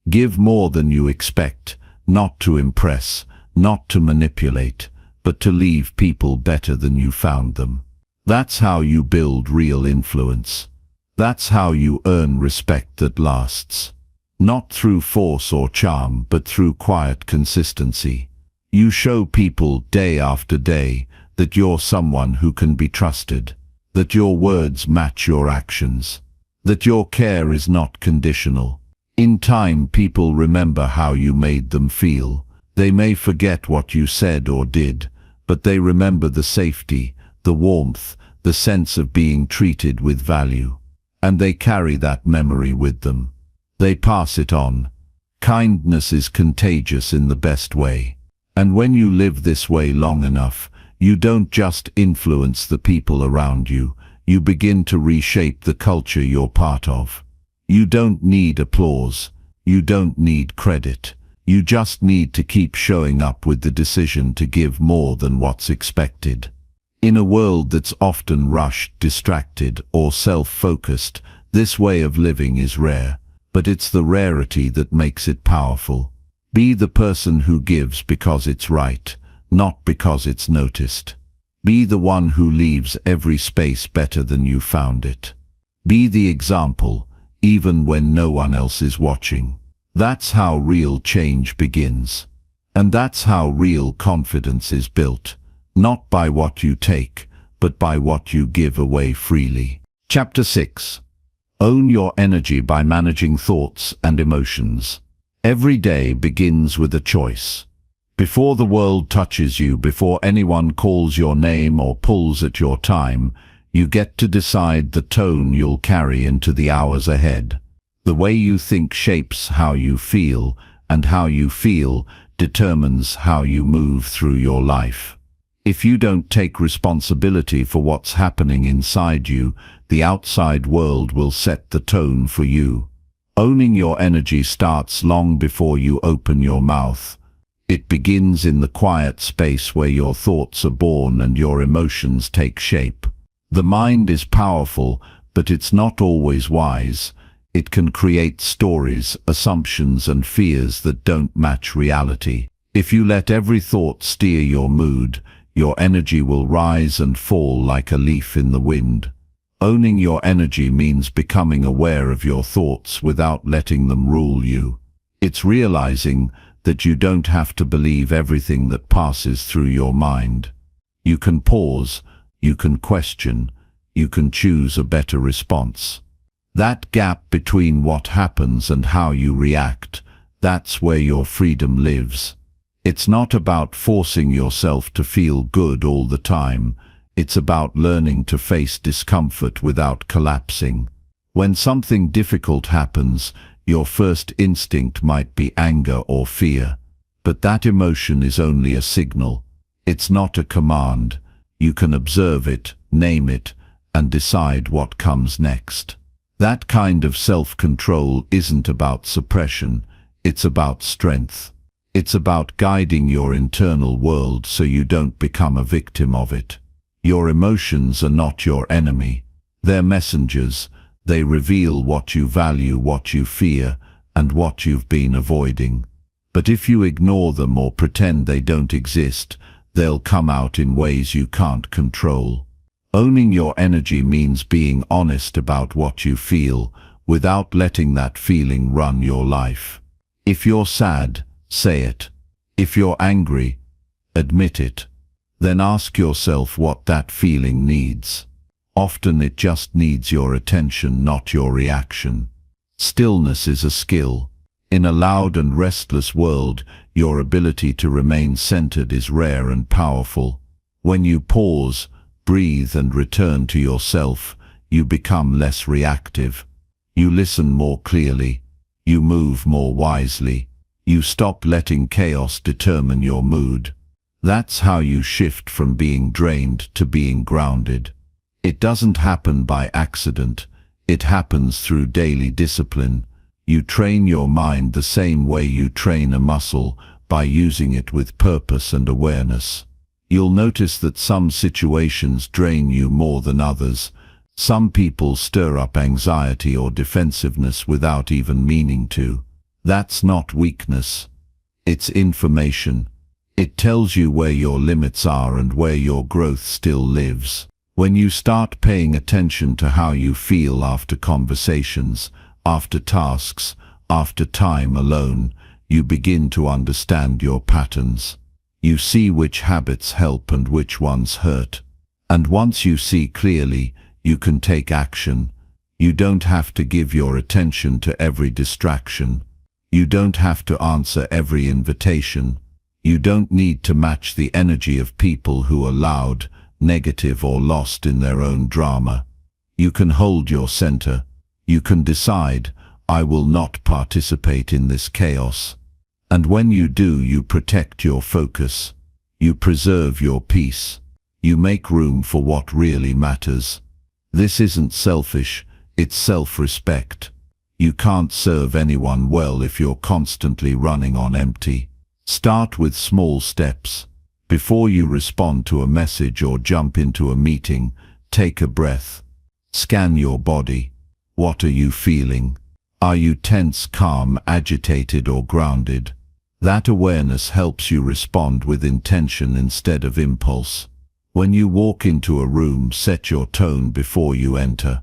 Give more than you expect, not to impress, not to manipulate, but to leave people better than you found them. That's how you build real influence. That's how you earn respect that lasts. Not through force or charm, but through quiet consistency. You show people day after day that you're someone who can be trusted, that your words match your actions, that your care is not conditional. In time, people remember how you made them feel. They may forget what you said or did, but they remember the safety, the warmth, the sense of being treated with value. And they carry that memory with them. They pass it on. Kindness is contagious in the best way. And when you live this way long enough, you don't just influence the people around you, you begin to reshape the culture you're part of. You don't need applause. You don't need credit. You just need to keep showing up with the decision to give more than what's expected. In a world that's often rushed, distracted, or self-focused, this way of living is rare, but it's the rarity that makes it powerful. Be the person who gives because it's right, not because it's noticed. Be the one who leaves every space better than you found it. Be the example, even when no one else is watching. That's how real change begins. And that's how real confidence is built, not by what you take, but by what you give away freely. Chapter 6. Own your energy by managing thoughts and emotions. Every day begins with a choice. Before the world touches you, before anyone calls your name or pulls at your time, you get to decide the tone you'll carry into the hours ahead. The way you think shapes how you feel, and how you feel determines how you move through your life. If you don't take responsibility for what's happening inside you, the outside world will set the tone for you. Owning your energy starts long before you open your mouth. It begins in the quiet space where your thoughts are born and your emotions take shape. The mind is powerful, but it's not always wise. It can create stories, assumptions, and fears that don't match reality. If you let every thought steer your mood, your energy will rise and fall like a leaf in the wind. Owning your energy means becoming aware of your thoughts without letting them rule you. It's realizing that you don't have to believe everything that passes through your mind. You can pause, you can question, you can choose a better response. That gap between what happens and how you react, that's where your freedom lives. It's not about forcing yourself to feel good all the time. It's about learning to face discomfort without collapsing. When something difficult happens, your first instinct might be anger or fear. But that emotion is only a signal. It's not a command. You can observe it, name it, and decide what comes next. That kind of self-control isn't about suppression, it's about strength. It's about guiding your internal world so you don't become a victim of it. Your emotions are not your enemy. They're messengers. They reveal what you value, what you fear, and what you've been avoiding. But if you ignore them or pretend they don't exist, they'll come out in ways you can't control. Owning your energy means being honest about what you feel, without letting that feeling run your life. If you're sad, say it. If you're angry, admit it. Then ask yourself what that feeling needs. Often it just needs your attention, not your reaction. Stillness is a skill. In a loud and restless world, your ability to remain centered is rare and powerful. When you pause, breathe, and return to yourself, you become less reactive. You listen more clearly. You move more wisely. You stop letting chaos determine your mood. That's how you shift from being drained to being grounded. It doesn't happen by accident. It happens through daily discipline. You train your mind the same way you train a muscle, by using it with purpose and awareness. You'll notice that some situations drain you more than others. Some people stir up anxiety or defensiveness without even meaning to. That's not weakness. It's information. It tells you where your limits are and where your growth still lives. When you start paying attention to how you feel after conversations, after tasks, after time alone, you begin to understand your patterns. You see which habits help and which ones hurt. And once you see clearly, you can take action. You don't have to give your attention to every distraction. You don't have to answer every invitation. You don't need to match the energy of people who are loud, negative, or lost in their own drama. You can hold your center. You can decide, I will not participate in this chaos. And when you do, you protect your focus. You preserve your peace. You make room for what really matters. This isn't selfish, it's self-respect. You can't serve anyone well if you're constantly running on empty. Start with small steps. Before you respond to a message or jump into a meeting, take a breath. Scan your body. What are you feeling? Are you tense, calm, agitated, or grounded? That awareness helps you respond with intention instead of impulse. When you walk into a room, set your tone before you enter.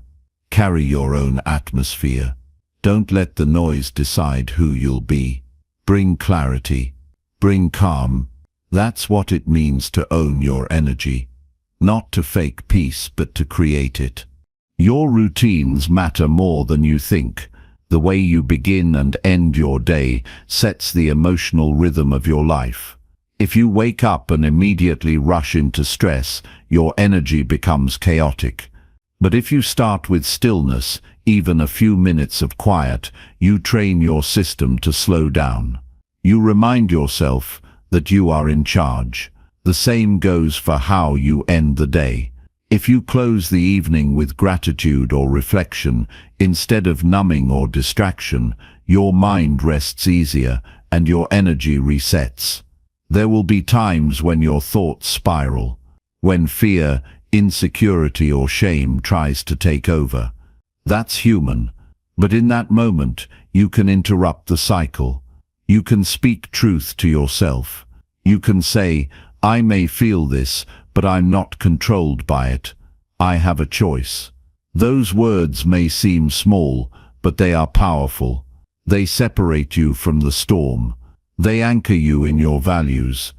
Carry your own atmosphere. Don't let the noise decide who you'll be. Bring clarity. Bring calm. That's what it means to own your energy. Not to fake peace, but to create it. Your routines matter more than you think. The way you begin and end your day sets the emotional rhythm of your life. If you wake up and immediately rush into stress, your energy becomes chaotic. But if you start with stillness, even a few minutes of quiet, you train your system to slow down. You remind yourself that you are in charge. The same goes for how you end the day. If you close the evening with gratitude or reflection, instead of numbing or distraction, your mind rests easier and your energy resets. There will be times when your thoughts spiral, when fear, insecurity or shame tries to take over. That's human, but in that moment, you can interrupt the cycle. You can speak truth to yourself. You can say, I may feel this, but I'm not controlled by it. I have a choice. Those words may seem small, but they are powerful. They separate you from the storm. They anchor you in your values.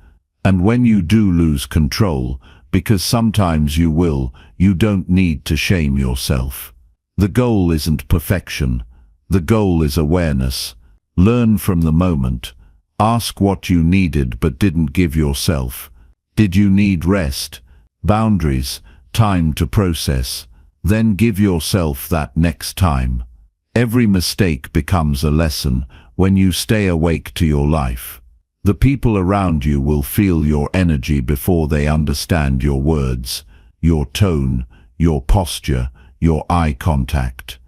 And when you do lose control, because sometimes you will, you don't need to shame yourself. The goal isn't perfection. The goal is awareness. Learn from the moment. Ask what you needed but didn't give yourself. Did you need rest, boundaries, time to process? Then give yourself that next time. Every mistake becomes a lesson when you stay awake to your life. The people around you will feel your energy before they understand your words, your tone, your posture, your eye contact.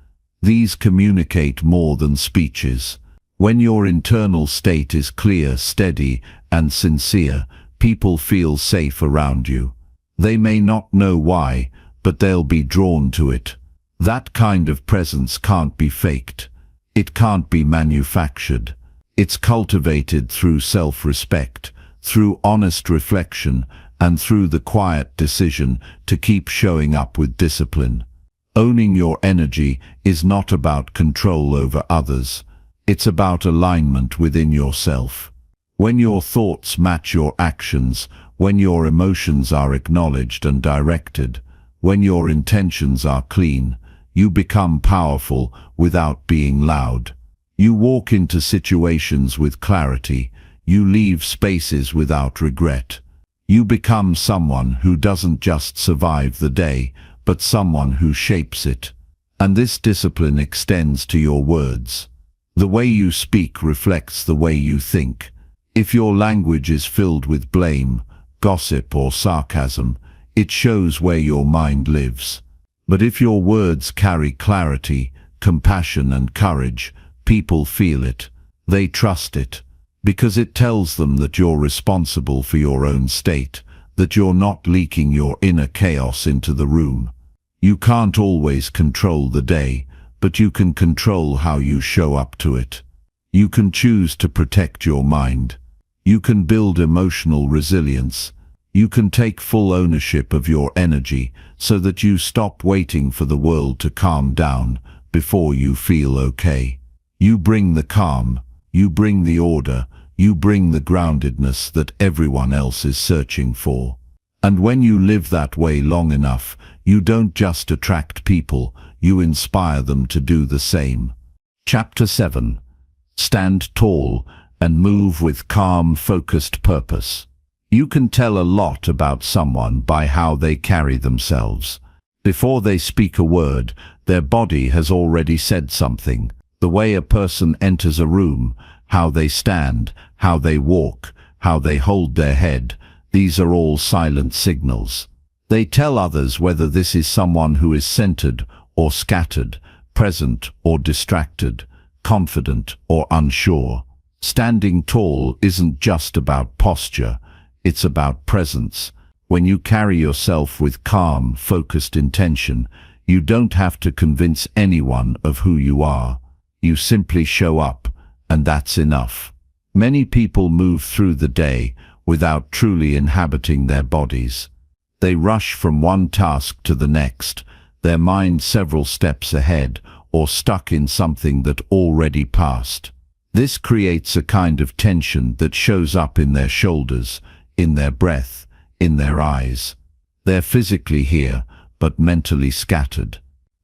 These communicate more than speeches. When your internal state is clear, steady, and sincere, people feel safe around you. They may not know why, but they'll be drawn to it. That kind of presence can't be faked. It can't be manufactured. It's cultivated through self-respect, through honest reflection, and through the quiet decision to keep showing up with discipline. Owning your energy is not about control over others. It's about alignment within yourself. When your thoughts match your actions, when your emotions are acknowledged and directed, when your intentions are clean, you become powerful without being loud. You walk into situations with clarity. You leave spaces without regret. You become someone who doesn't just survive the day, but someone who shapes it. And this discipline extends to your words. The way you speak reflects the way you think. If your language is filled with blame, gossip or sarcasm, it shows where your mind lives. But if your words carry clarity, compassion and courage, people feel it. They trust it, because it tells them that you're responsible for your own state, that you're not leaking your inner chaos into the room. You can't always control the day, but you can control how you show up to it. You can choose to protect your mind. You can build emotional resilience. You can take full ownership of your energy so that you stop waiting for the world to calm down before you feel okay. You bring the calm, you bring the order, you bring the groundedness that everyone else is searching for. And when you live that way long enough, you don't just attract people, you inspire them to do the same. Chapter 7. Stand tall and move with calm, focused purpose. You can tell a lot about someone by how they carry themselves. Before they speak a word, their body has already said something. The way a person enters a room, how they stand, how they walk, how they hold their head, these are all silent signals. They tell others whether this is someone who is centered or scattered, present or distracted, confident or unsure. Standing tall isn't just about posture. It's about presence. When you carry yourself with calm, focused intention, you don't have to convince anyone of who you are. You simply show up, and that's enough. Many people move through the day without truly inhabiting their bodies. They rush from one task to the next, their mind several steps ahead, or stuck in something that already passed. This creates a kind of tension that shows up in their shoulders, in their breath, in their eyes. They're physically here, but mentally scattered.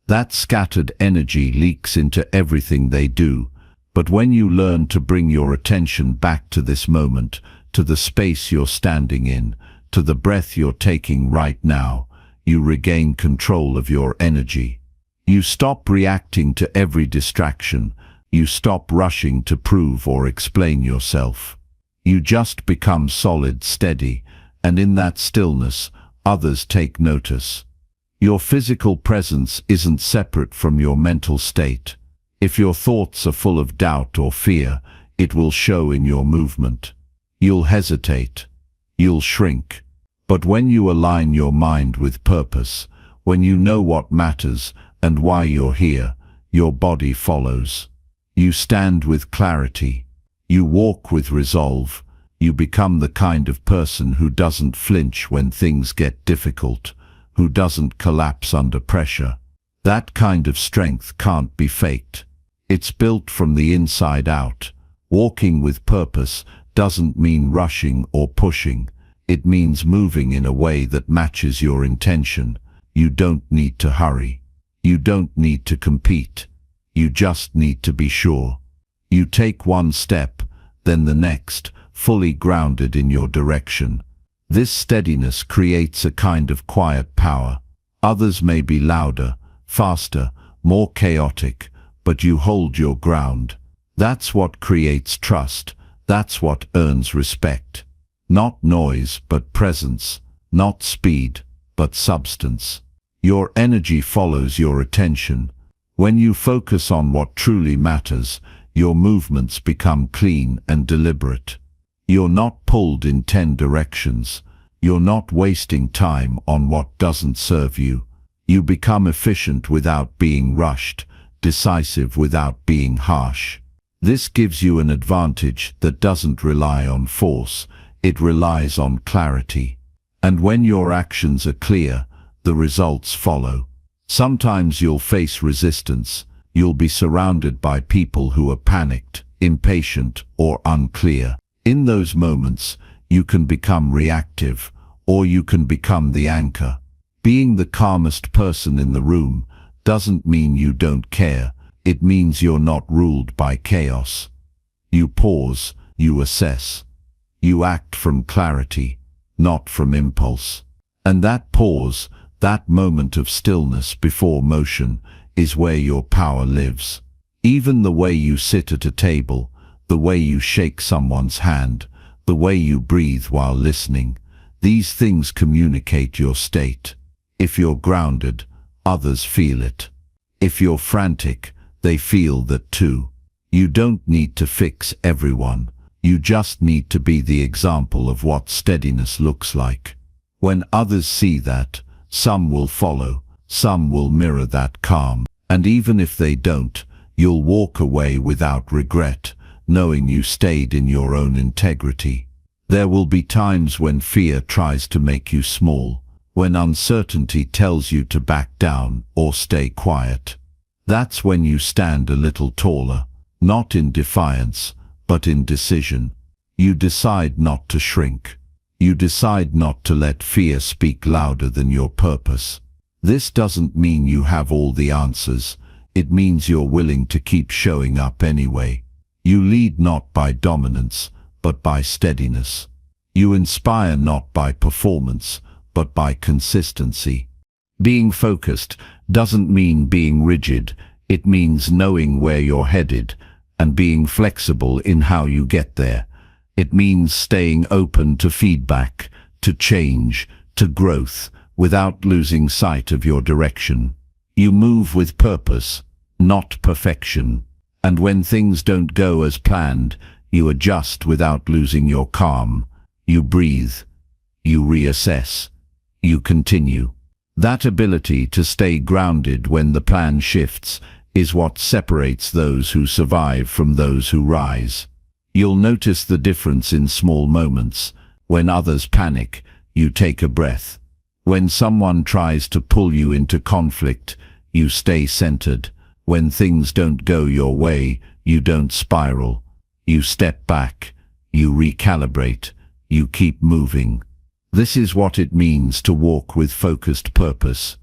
That scattered energy leaks into everything they do. But when you learn to bring your attention back to this moment, to the space you're standing in, to the breath you're taking right now, you regain control of your energy. You stop reacting to every distraction. You stop rushing to prove or explain yourself. You just become solid, steady, and in that stillness, others take notice. Your physical presence isn't separate from your mental state. If your thoughts are full of doubt or fear, it will show in your movement. You'll hesitate. You'll shrink. But when you align your mind with purpose, when you know what matters and why you're here, your body follows. You stand with clarity. You walk with resolve. You become the kind of person who doesn't flinch when things get difficult, who doesn't collapse under pressure. That kind of strength can't be faked. It's built from the inside out. Walking with purpose doesn't mean rushing or pushing. It means moving in a way that matches your intention. You don't need to hurry. You don't need to compete. You just need to be sure. You take one step, then the next, fully grounded in your direction. This steadiness creates a kind of quiet power. Others may be louder, faster, more chaotic, but you hold your ground. That's what creates trust. That's what earns respect. Not noise, but presence. Not speed, but substance. Your energy follows your attention. When you focus on what truly matters, your movements become clean and deliberate. You're not pulled in 10 directions. You're not wasting time on what doesn't serve you. You become efficient without being rushed, decisive without being harsh. This gives you an advantage that doesn't rely on force, it relies on clarity. And when your actions are clear, the results follow. Sometimes you'll face resistance. You'll be surrounded by people who are panicked, impatient, or unclear. In those moments, you can become reactive, or you can become the anchor. Being the calmest person in the room doesn't mean you don't care. It means you're not ruled by chaos. You pause, you assess. You act from clarity, not from impulse. And that pause, that moment of stillness before motion, is where your power lives. Even the way you sit at a table, the way you shake someone's hand, the way you breathe while listening, these things communicate your state. If you're grounded, others feel it. If you're frantic, they feel that too. You don't need to fix everyone. You just need to be the example of what steadiness looks like. When others see that, some will follow, some will mirror that calm. And even if they don't, you'll walk away without regret, knowing you stayed in your own integrity. There will be times when fear tries to make you small, when uncertainty tells you to back down or stay quiet. That's when you stand a little taller, not in defiance, but in decision. You decide not to shrink. You decide not to let fear speak louder than your purpose. This doesn't mean you have all the answers. It means you're willing to keep showing up anyway. You lead not by dominance, but by steadiness. You inspire not by performance, but by consistency. Being focused doesn't mean being rigid. It means knowing where you're headed and being flexible in how you get there. It means staying open to feedback, to change, to growth, without losing sight of your direction. You move with purpose, not perfection. And when things don't go as planned, you adjust without losing your calm. You breathe. You reassess. You continue. That ability to stay grounded when the plan shifts is what separates those who survive from those who rise. You'll notice the difference in small moments. When others panic, you take a breath. When someone tries to pull you into conflict, you stay centered. When things don't go your way, you don't spiral. You step back. You recalibrate. You keep moving. This is what it means to walk with focused purpose.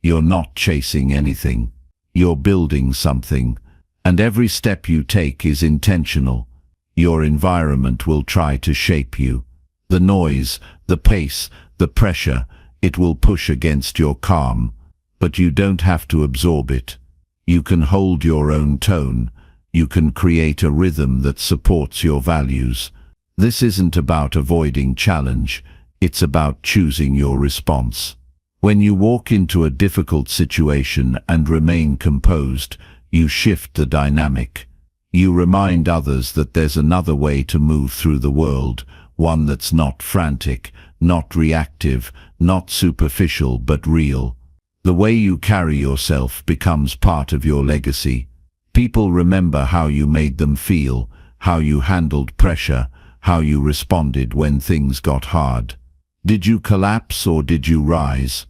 You're not chasing anything. You're building something. And every step you take is intentional. Your environment will try to shape you. The noise, the pace, the pressure, it will push against your calm. But you don't have to absorb it. You can hold your own tone. You can create a rhythm that supports your values. This isn't about avoiding challenge. It's about choosing your response. When you walk into a difficult situation and remain composed, you shift the dynamic. You remind others that there's another way to move through the world, one that's not frantic, not reactive, not superficial but real. The way you carry yourself becomes part of your legacy. People remember how you made them feel, how you handled pressure, how you responded when things got hard. Did you collapse or did you rise?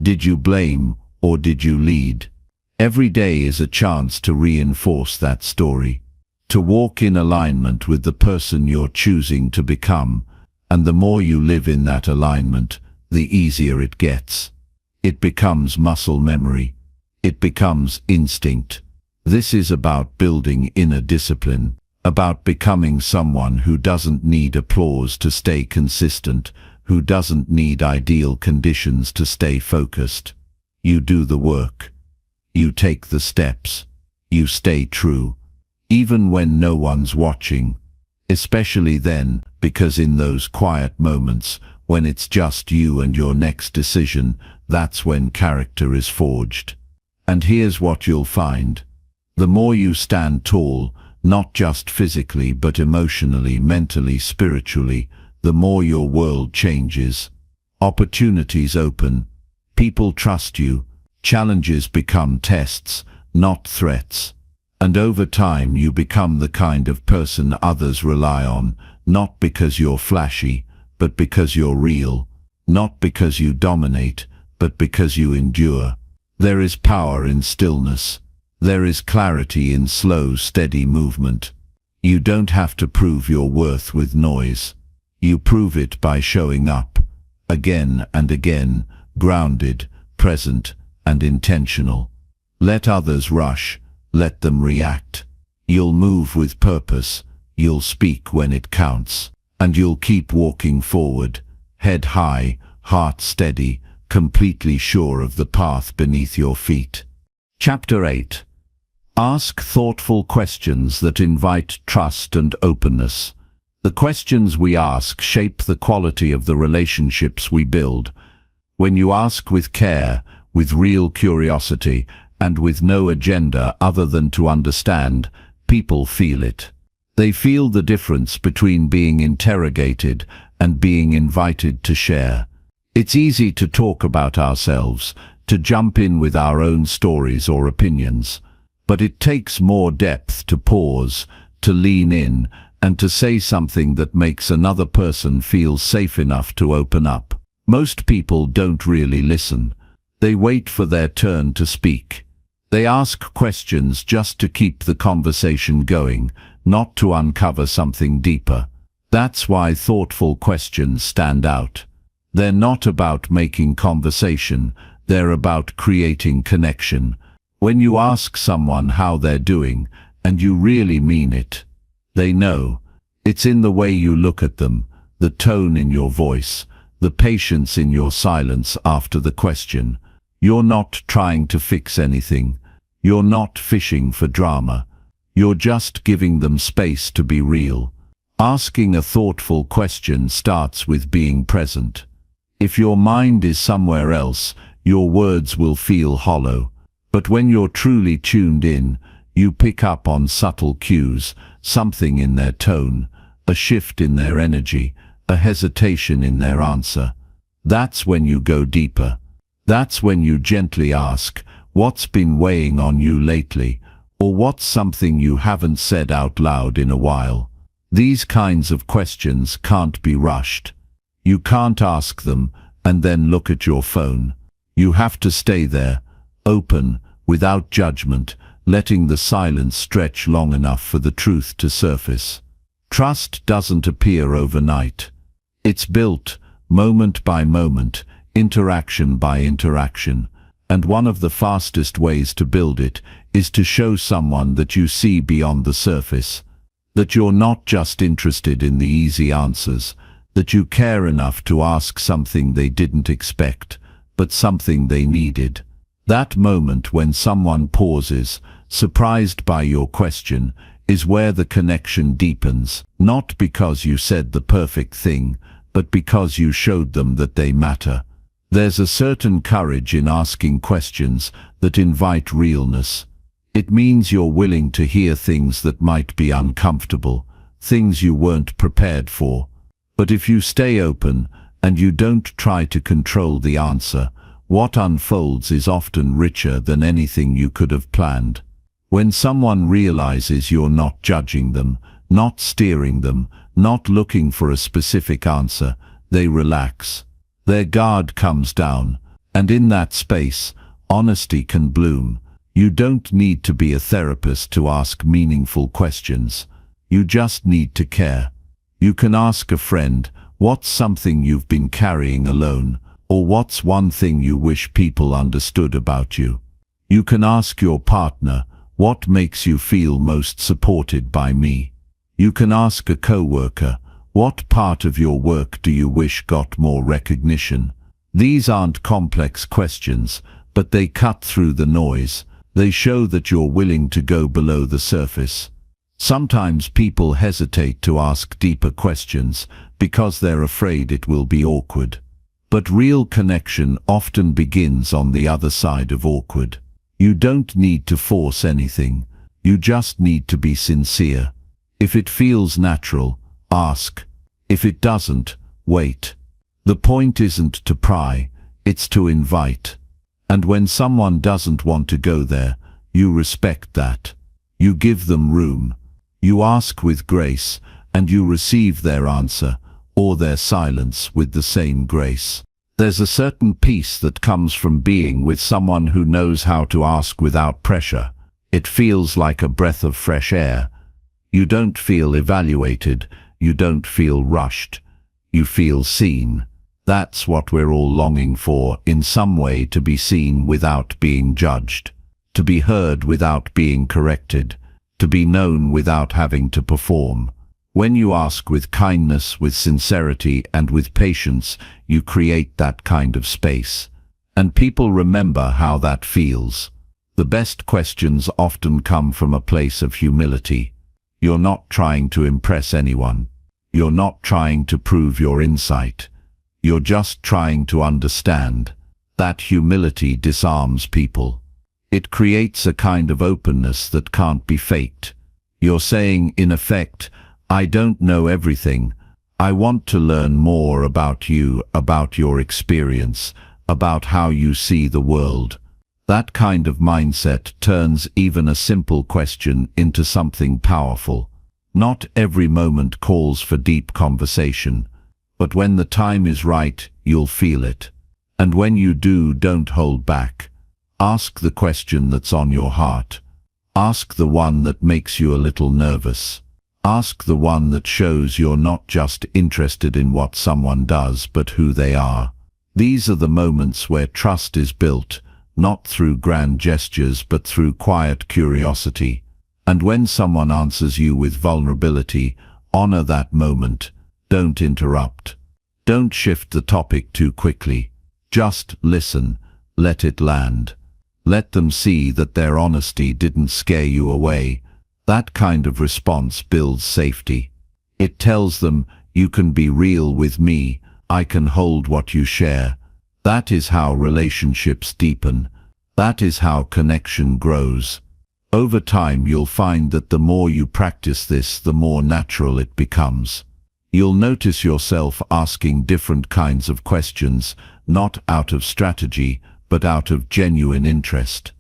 Did you blame or did you lead? Every day is a chance to reinforce that story, to walk in alignment with the person you're choosing to become, and the more you live in that alignment, the easier it gets. It becomes muscle memory. It becomes instinct. This is about building inner discipline, about becoming someone who doesn't need applause to stay consistent, who doesn't need ideal conditions to stay focused. You do the work. You take the steps. You stay true, even when no one's watching. Especially then, because in those quiet moments, when it's just you and your next decision, that's when character is forged. And here's what you'll find. The more you stand tall, not just physically but emotionally, mentally, spiritually, the more your world changes. Opportunities open. People trust you. Challenges become tests, not threats. And over time you become the kind of person others rely on, not because you're flashy, but because you're real. Not because you dominate, but because you endure. There is power in stillness. There is clarity in slow, steady movement. You don't have to prove your worth with noise. You prove it by showing up, again and again, grounded, present, and intentional. Let others rush, let them react. You'll move with purpose, you'll speak when it counts, and you'll keep walking forward, head high, heart steady, completely sure of the path beneath your feet. Chapter 8. Ask thoughtful questions that invite trust and openness. The questions we ask shape the quality of the relationships we build. When you ask with care, with real curiosity, and with no agenda other than to understand, people feel it. They feel the difference between being interrogated and being invited to share. It's easy to talk about ourselves, to jump in with our own stories or opinions. But it takes more depth to pause, to lean in, and to say something that makes another person feel safe enough to open up. Most people don't really listen. They wait for their turn to speak. They ask questions just to keep the conversation going, not to uncover something deeper. That's why thoughtful questions stand out. They're not about making conversation, they're about creating connection. When you ask someone how they're doing, and you really mean it, they know. It's in the way you look at them, the tone in your voice, the patience in your silence after the question. You're not trying to fix anything. You're not fishing for drama. You're just giving them space to be real. Asking a thoughtful question starts with being present. If your mind is somewhere else, your words will feel hollow. But when you're truly tuned in, you pick up on subtle cues, something in their tone, a shift in their energy, a hesitation in their answer. That's when you go deeper. That's when you gently ask, what's been weighing on you lately, or what's something you haven't said out loud in a while. These kinds of questions can't be rushed. You can't ask them and then look at your phone. You have to stay there, open, without judgment, letting the silence stretch long enough for the truth to surface. Trust doesn't appear overnight. It's built, moment by moment, interaction by interaction. And one of the fastest ways to build it is to show someone that you see beyond the surface, that you're not just interested in the easy answers, that you care enough to ask something they didn't expect, but something they needed. That moment when someone pauses, surprised by your question, is where the connection deepens, not because you said the perfect thing, but because you showed them that they matter. There's a certain courage in asking questions that invite realness. It means you're willing to hear things that might be uncomfortable, things you weren't prepared for. But if you stay open and you don't try to control the answer, what unfolds is often richer than anything you could have planned. When someone realizes you're not judging them, not steering them, not looking for a specific answer, they relax. Their guard comes down, and in that space, honesty can bloom. You don't need to be a therapist to ask meaningful questions. You just need to care. You can ask a friend, what's something you've been carrying alone, or what's one thing you wish people understood about you. You can ask your partner, what makes you feel most supported by me? You can ask a coworker, what part of your work do you wish got more recognition? These aren't complex questions, but they cut through the noise. They show that you're willing to go below the surface. Sometimes people hesitate to ask deeper questions because they're afraid it will be awkward. But real connection often begins on the other side of awkward. You don't need to force anything. You just need to be sincere. If it feels natural, ask. If it doesn't, wait. The point isn't to pry, it's to invite. And when someone doesn't want to go there, you respect that. You give them room. You ask with grace, and you receive their answer, or their silence with the same grace. There's a certain peace that comes from being with someone who knows how to ask without pressure. It feels like a breath of fresh air. You don't feel evaluated. You don't feel rushed. You feel seen. That's what we're all longing for, in some way, to be seen without being judged, to be heard without being corrected, to be known without having to perform. When you ask with kindness, with sincerity, and with patience, you create that kind of space. And people remember how that feels. The best questions often come from a place of humility. You're not trying to impress anyone. You're not trying to prove your insight. You're just trying to understand. That humility disarms people. It creates a kind of openness that can't be faked. You're saying, in effect, I don't know everything. I want to learn more about you, about your experience, about how you see the world. That kind of mindset turns even a simple question into something powerful. Not every moment calls for deep conversation, but when the time is right, you'll feel it. And when you do, don't hold back. Ask the question that's on your heart. Ask the one that makes you a little nervous. Ask the one that shows you're not just interested in what someone does, but who they are. These are the moments where trust is built, not through grand gestures, but through quiet curiosity. And when someone answers you with vulnerability, honor that moment. Don't interrupt. Don't shift the topic too quickly. Just listen. Let it land. Let them see that their honesty didn't scare you away. That kind of response builds safety. It tells them, you can be real with me. I can hold what you share. That is how relationships deepen. That is how connection grows. Over time, you'll find that the more you practice this, the more natural it becomes. You'll notice yourself asking different kinds of questions, not out of strategy, but out of genuine interest.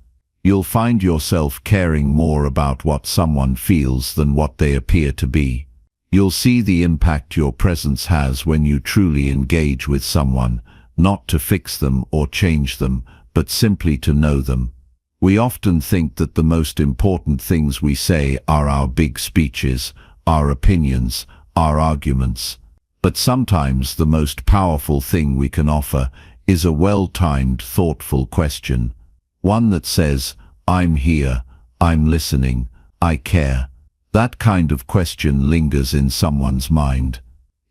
You'll find yourself caring more about what someone feels than what they appear to be. You'll see the impact your presence has when you truly engage with someone, not to fix them or change them, but simply to know them. We often think that the most important things we say are our big speeches, our opinions, our arguments. But sometimes the most powerful thing we can offer is a well-timed, thoughtful question. One that says, "I'm here, I'm listening, I care." That kind of question lingers in someone's mind.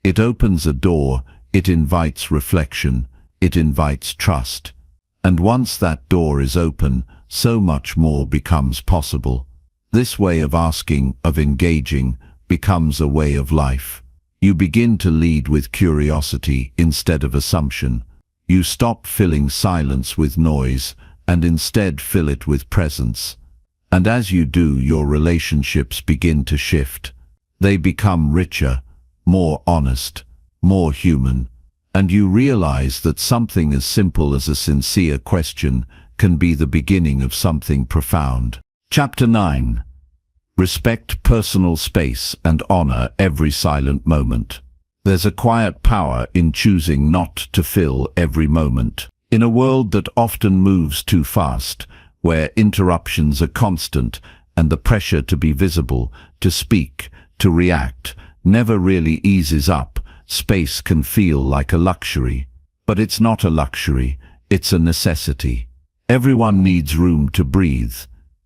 It opens a door, it invites reflection, it invites trust. And once that door is open, so much more becomes possible. This way of asking, of engaging, becomes a way of life. You begin to lead with curiosity instead of assumption. You stop filling silence with noise and instead fill it with presence. And as you do, your relationships begin to shift. They become richer, more honest, more human. And you realize that something as simple as a sincere question can be the beginning of something profound. Chapter 9. Respect personal space and honor every silent moment. There's a quiet power in choosing not to fill every moment. In a world that often moves too fast, where interruptions are constant and the pressure to be visible, to speak, to react, never really eases up, space can feel like a luxury. But it's not a luxury, it's a necessity. Everyone needs room to breathe,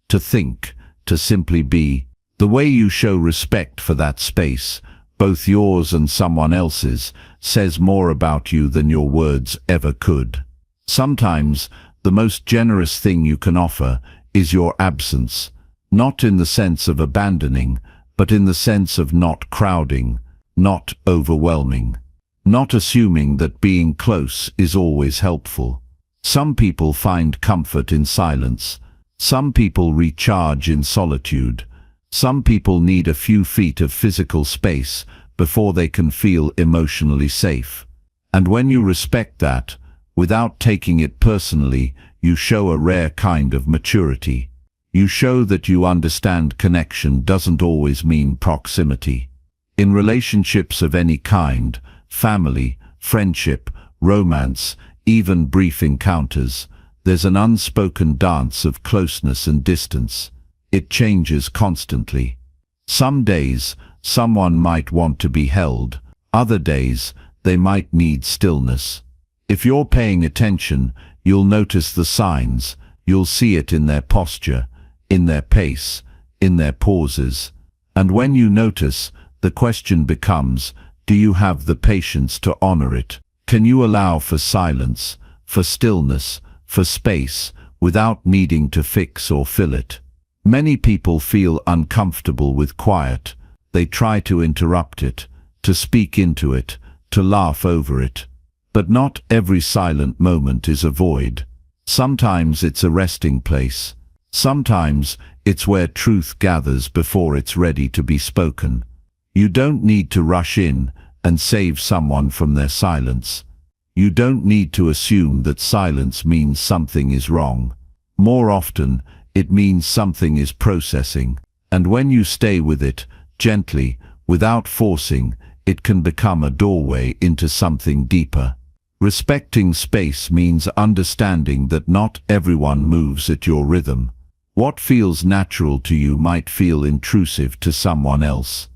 to think, to simply be. The way you show respect for that space, both yours and someone else's, says more about you than your words ever could. Sometimes, the most generous thing you can offer is your absence, not in the sense of abandoning, but in the sense of not crowding, not overwhelming, not assuming that being close is always helpful. Some people find comfort in silence. Some people recharge in solitude. Some people need a few feet of physical space before they can feel emotionally safe. And when you respect that, without taking it personally, you show a rare kind of maturity. You show that you understand connection doesn't always mean proximity. In relationships of any kind, family, friendship, romance, even brief encounters, there's an unspoken dance of closeness and distance. It changes constantly. Some days, someone might want to be held. Other days, they might need stillness. If you're paying attention, you'll notice the signs. You'll see it in their posture, in their pace, in their pauses. And when you notice, the question becomes, do you have the patience to honor it? Can you allow for silence, for stillness, for space, without needing to fix or fill it? Many people feel uncomfortable with quiet. They try to interrupt it, to speak into it, to laugh over it. But not every silent moment is a void. Sometimes it's a resting place. Sometimes it's where truth gathers before it's ready to be spoken. You don't need to rush in and save someone from their silence. You don't need to assume that silence means something is wrong. More often, it means something is processing. And when you stay with it, gently, without forcing, it can become a doorway into something deeper. Respecting space means understanding that not everyone moves at your rhythm. What feels natural to you might feel intrusive to someone else.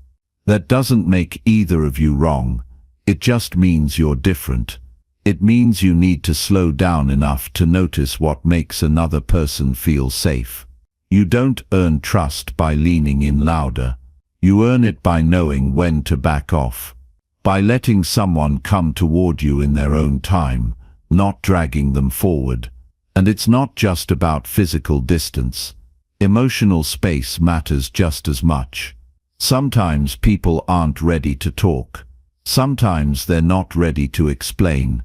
That doesn't make either of you wrong. It just means you're different. It means you need to slow down enough to notice what makes another person feel safe. You don't earn trust by leaning in louder. You earn it by knowing when to back off. By letting someone come toward you in their own time, not dragging them forward. And it's not just about physical distance. Emotional space matters just as much. Sometimes people aren't ready to talk. Sometimes they're not ready to explain.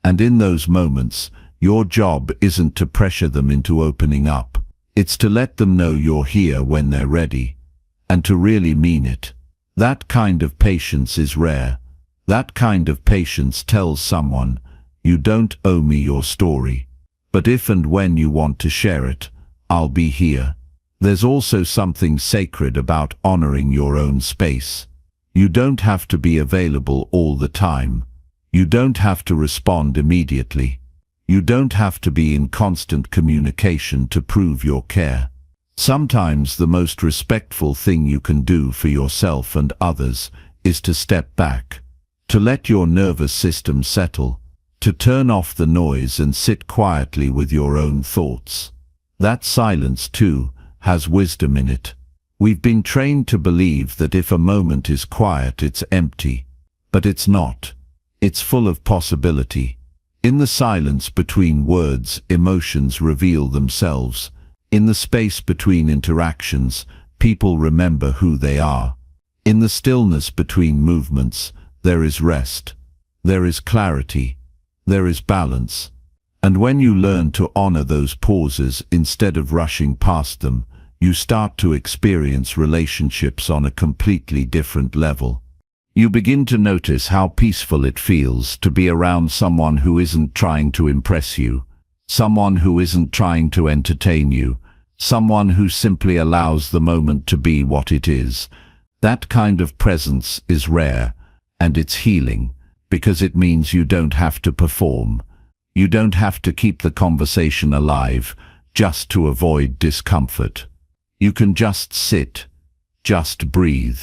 And in those moments, your job isn't to pressure them into opening up. It's to let them know you're here when they're ready. And to really mean it. That kind of patience is rare. That kind of patience tells someone, you don't owe me your story. But if and when you want to share it, I'll be here. There's also something sacred about honoring your own space. You don't have to be available all the time. You don't have to respond immediately. You don't have to be in constant communication to prove your care. Sometimes the most respectful thing you can do for yourself and others is to step back, to let your nervous system settle, to turn off the noise and sit quietly with your own thoughts. That silence, too, has wisdom in it. We've been trained to believe that if a moment is quiet, it's empty. But it's not. It's full of possibility. In the silence between words, emotions reveal themselves. In the space between interactions, people remember who they are. In the stillness between movements, there is rest. There is clarity. There is balance. And when you learn to honor those pauses instead of rushing past them, you start to experience relationships on a completely different level. You begin to notice how peaceful it feels to be around someone who isn't trying to impress you, someone who isn't trying to entertain you, someone who simply allows the moment to be what it is. That kind of presence is rare, and it's healing, because it means you don't have to perform. You don't have to keep the conversation alive just to avoid discomfort. You can just sit, just breathe,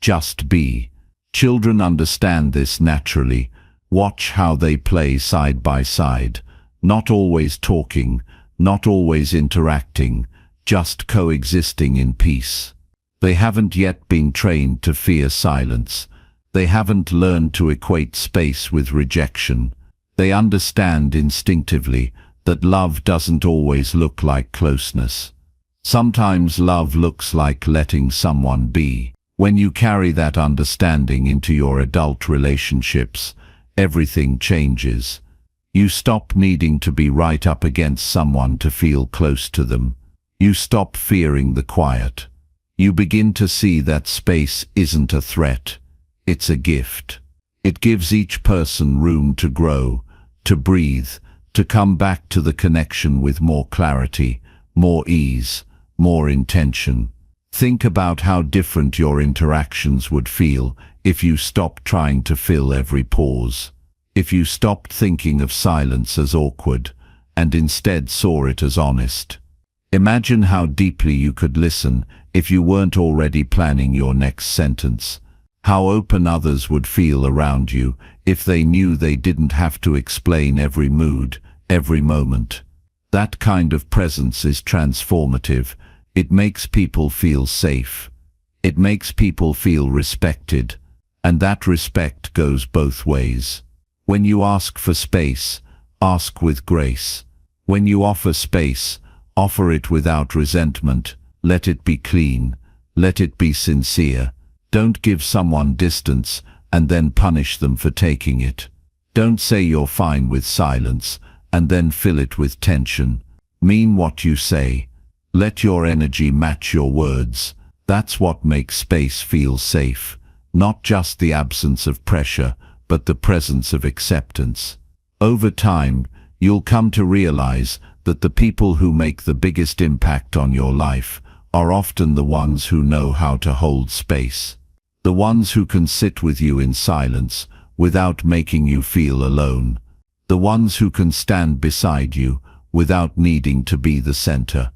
just be. Children understand this naturally. Watch how they play side by side, not always talking, not always interacting, just coexisting in peace. They haven't yet been trained to fear silence. They haven't learned to equate space with rejection. They understand instinctively that love doesn't always look like closeness. Sometimes love looks like letting someone be. When you carry that understanding into your adult relationships, everything changes. You stop needing to be right up against someone to feel close to them. You stop fearing the quiet. You begin to see that space isn't a threat. It's a gift. It gives each person room to grow, to breathe, to come back to the connection with more clarity, more ease, more intention. Think about how different your interactions would feel if you stopped trying to fill every pause. If you stopped thinking of silence as awkward and instead saw it as honest. Imagine how deeply you could listen if you weren't already planning your next sentence. How open others would feel around you if they knew they didn't have to explain every mood, every moment. That kind of presence is transformative. It makes people feel safe. It makes people feel respected. And that respect goes both ways. When you ask for space, ask with grace. When you offer space, offer it without resentment. Let it be clean. Let it be sincere. Don't give someone distance and then punish them for taking it. Don't say you're fine with silence and then fill it with tension. Mean what you say. Let your energy match your words. That's what makes space feel safe. Not just the absence of pressure, but the presence of acceptance. Over time, you'll come to realize that the people who make the biggest impact on your life are often the ones who know how to hold space. The ones who can sit with you in silence without making you feel alone. The ones who can stand beside you without needing to be the center.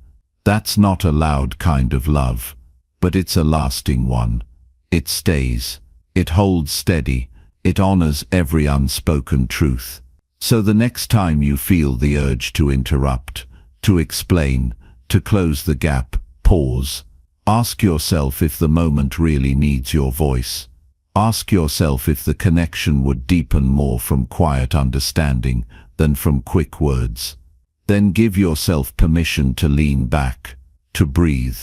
That's not a loud kind of love, but it's a lasting one. It stays. It holds steady. It honors every unspoken truth. So the next time you feel the urge to interrupt, to explain, to close the gap, pause. Ask yourself if the moment really needs your voice. Ask yourself if the connection would deepen more from quiet understanding than from quick words. Then give yourself permission to lean back, to breathe,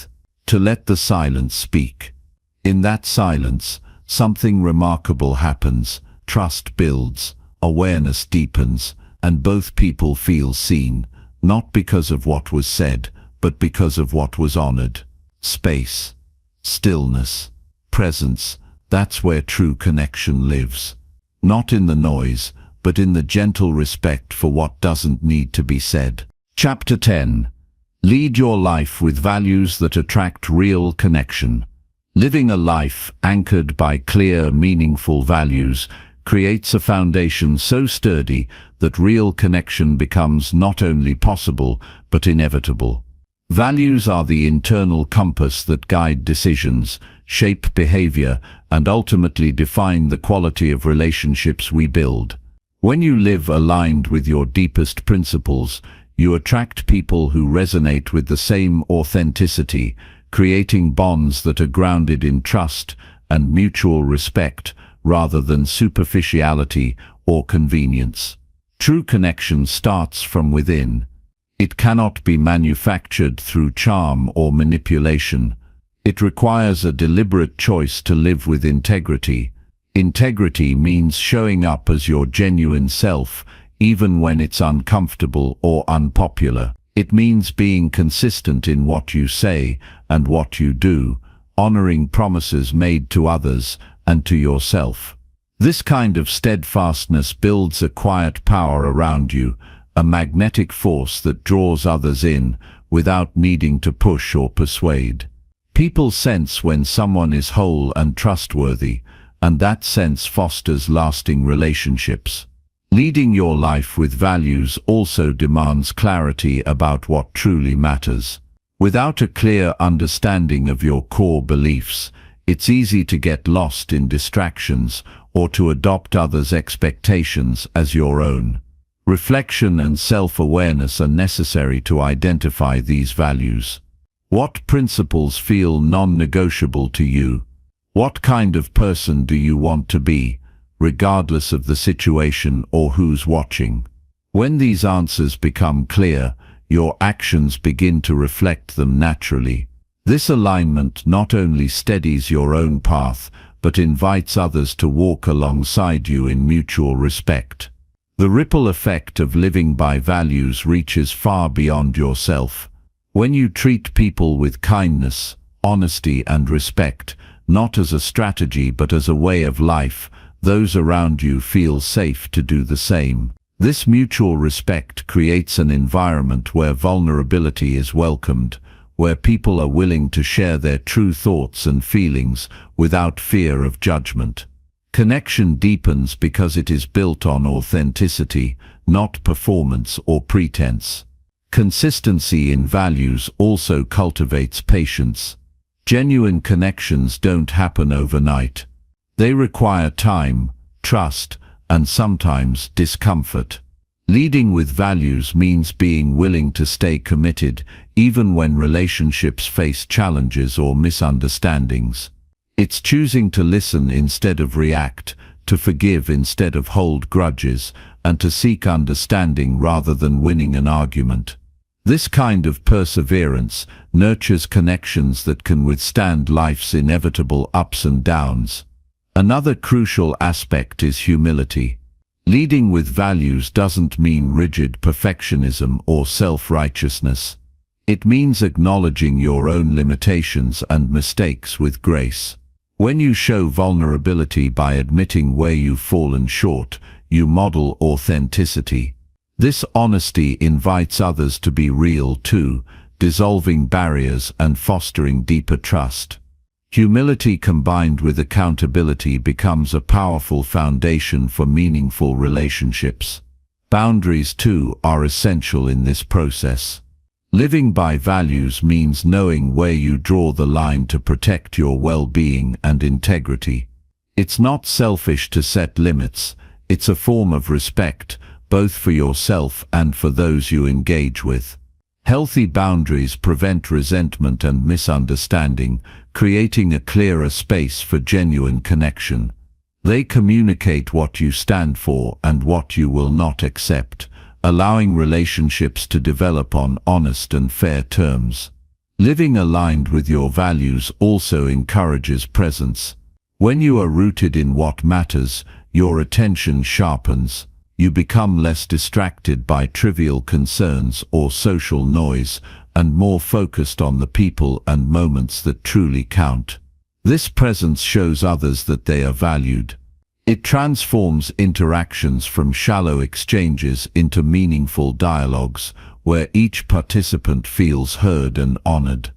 to let the silence speak. In that silence, something remarkable happens. Trust builds, awareness deepens, and both people feel seen, not because of what was said, but because of what was honored. Space, stillness, presence, that's where true connection lives. Not in the noise, but in the gentle respect for what doesn't need to be said. Chapter 10. Lead your life with values that attract real connection. Living a life anchored by clear, meaningful values creates a foundation so sturdy that real connection becomes not only possible, but inevitable. Values are the internal compass that guide decisions, shape behavior, and ultimately define the quality of relationships we build. When you live aligned with your deepest principles, You attract people who resonate with the same authenticity, creating bonds that are grounded in trust and mutual respect rather than superficiality or convenience. True connection starts from within. It cannot be manufactured through charm or manipulation. It requires a deliberate choice to live with integrity. Integrity means showing up as your genuine self, even when it's uncomfortable or unpopular. It means being consistent in what you say and what you do, honoring promises made to others and to yourself. This kind of steadfastness builds a quiet power around you, a magnetic force that draws others in without needing to push or persuade. People sense when someone is whole and trustworthy, and that sense fosters lasting relationships. Leading your life with values also demands clarity about what truly matters. Without a clear understanding of your core beliefs, it's easy to get lost in distractions or to adopt others' expectations as your own. Reflection and self-awareness are necessary to identify these values. What principles feel non-negotiable to you? What kind of person do you want to be, regardless of the situation or who's watching? When these answers become clear, your actions begin to reflect them naturally. This alignment not only steadies your own path, but invites others to walk alongside you in mutual respect. The ripple effect of living by values reaches far beyond yourself. When you treat people with kindness, honesty, and respect, not as a strategy but as a way of life, those around you feel safe to do the same. This mutual respect creates an environment where vulnerability is welcomed, where people are willing to share their true thoughts and feelings without fear of judgment. Connection deepens because it is built on authenticity, not performance or pretense. Consistency in values also cultivates patience. Genuine connections don't happen overnight. They require time, trust, and sometimes discomfort. Leading with values means being willing to stay committed even when relationships face challenges or misunderstandings. It's choosing to listen instead of react, to forgive instead of hold grudges, and to seek understanding rather than winning an argument. This kind of perseverance nurtures connections that can withstand life's inevitable ups and downs. Another crucial aspect is humility. Leading with values doesn't mean rigid perfectionism or self-righteousness. It means acknowledging your own limitations and mistakes with grace. When you show vulnerability by admitting where you've fallen short, you model authenticity. This honesty invites others to be real too, dissolving barriers and fostering deeper trust. Humility combined with accountability becomes a powerful foundation for meaningful relationships. Boundaries too are essential in this process. Living by values means knowing where you draw the line to protect your well-being and integrity. It's not selfish to set limits, it's a form of respect, both for yourself and for those you engage with. Healthy boundaries prevent resentment and misunderstanding, creating a clearer space for genuine connection. They communicate what you stand for and what you will not accept, allowing relationships to develop on honest and fair terms. Living aligned with your values also encourages presence. When you are rooted in what matters, your attention sharpens. You become less distracted by trivial concerns or social noise and more focused on the people and moments that truly count. This presence shows others that they are valued. It transforms interactions from shallow exchanges into meaningful dialogues where each participant feels heard and honored.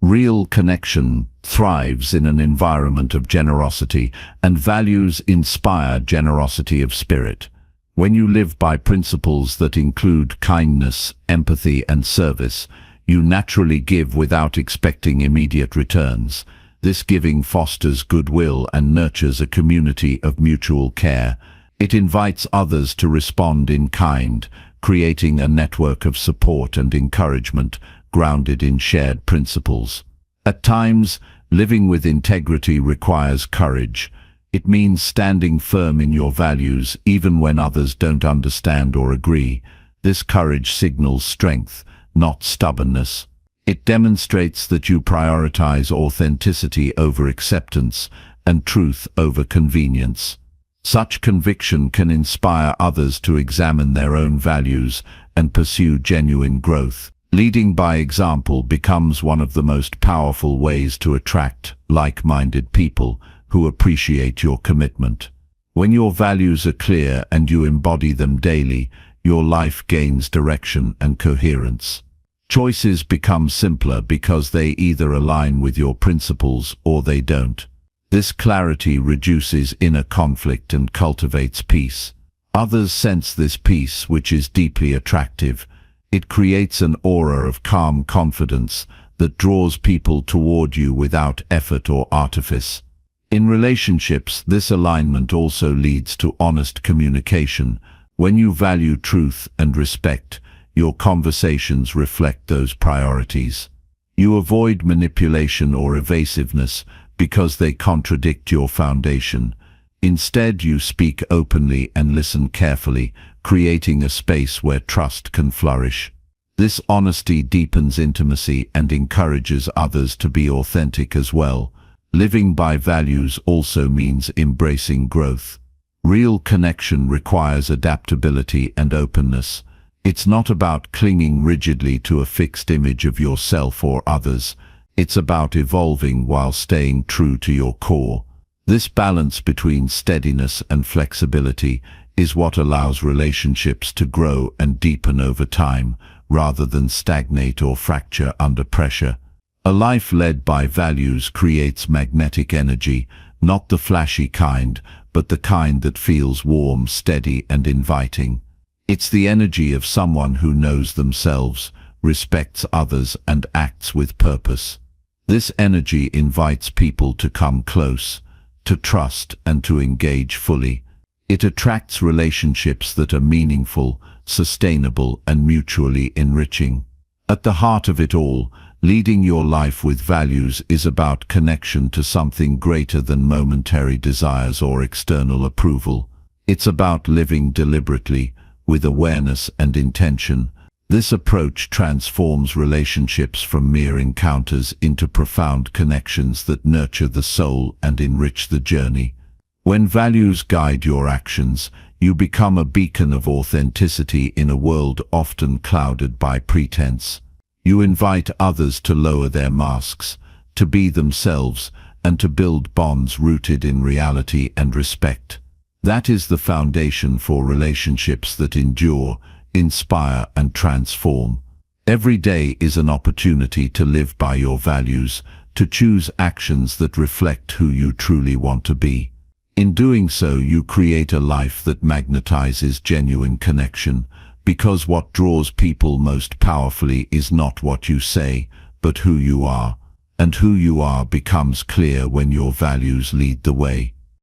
Real connection thrives in an environment of generosity, and values inspire generosity of spirit. When you live by principles that include kindness, empathy, and service, you naturally give without expecting immediate returns. This giving fosters goodwill and nurtures a community of mutual care. It invites others to respond in kind, creating a network of support and encouragement grounded in shared principles. At times, living with integrity requires courage. It means standing firm in your values even when others don't understand or agree. This courage signals strength, not stubbornness. It demonstrates that you prioritize authenticity over acceptance and truth over convenience. Such conviction can inspire others to examine their own values and pursue genuine growth. Leading by example becomes one of the most powerful ways to attract like-minded people who appreciate your commitment. When your values are clear and you embody them daily, your life gains direction and coherence. Choices become simpler because they either align with your principles or they don't. This clarity reduces inner conflict and cultivates peace. Others sense this peace, which is deeply attractive. It creates an aura of calm confidence that draws people toward you without effort or artifice. In relationships, this alignment also leads to honest communication. When you value truth and respect, your conversations reflect those priorities. You avoid manipulation or evasiveness because they contradict your foundation. Instead, you speak openly and listen carefully, creating a space where trust can flourish. This honesty deepens intimacy and encourages others to be authentic as well. Living by values also means embracing growth. Real connection requires adaptability and openness. It's not about clinging rigidly to a fixed image of yourself or others. It's about evolving while staying true to your core. This balance between steadiness and flexibility is what allows relationships to grow and deepen over time, rather than stagnate or fracture under pressure. A life led by values creates magnetic energy, not the flashy kind, but the kind that feels warm, steady, and inviting. It's the energy of someone who knows themselves, respects others, and acts with purpose. This energy invites people to come close, to trust, and to engage fully. It attracts relationships that are meaningful, sustainable, and mutually enriching. At the heart of it all, leading your life with values is about connection to something greater than momentary desires or external approval. It's about living deliberately, with awareness and intention. This approach transforms relationships from mere encounters into profound connections that nurture the soul and enrich the journey. When values guide your actions, you become a beacon of authenticity in a world often clouded by pretense. You invite others to lower their masks, to be themselves, and to build bonds rooted in reality and respect. That is the foundation for relationships that endure, inspire, and transform. Every day is an opportunity to live by your values, to choose actions that reflect who you truly want to be. In doing so, you create a life that magnetizes genuine connection, because what draws people most powerfully is not what you say, but who you are. And who you are becomes clear when your values lead the way.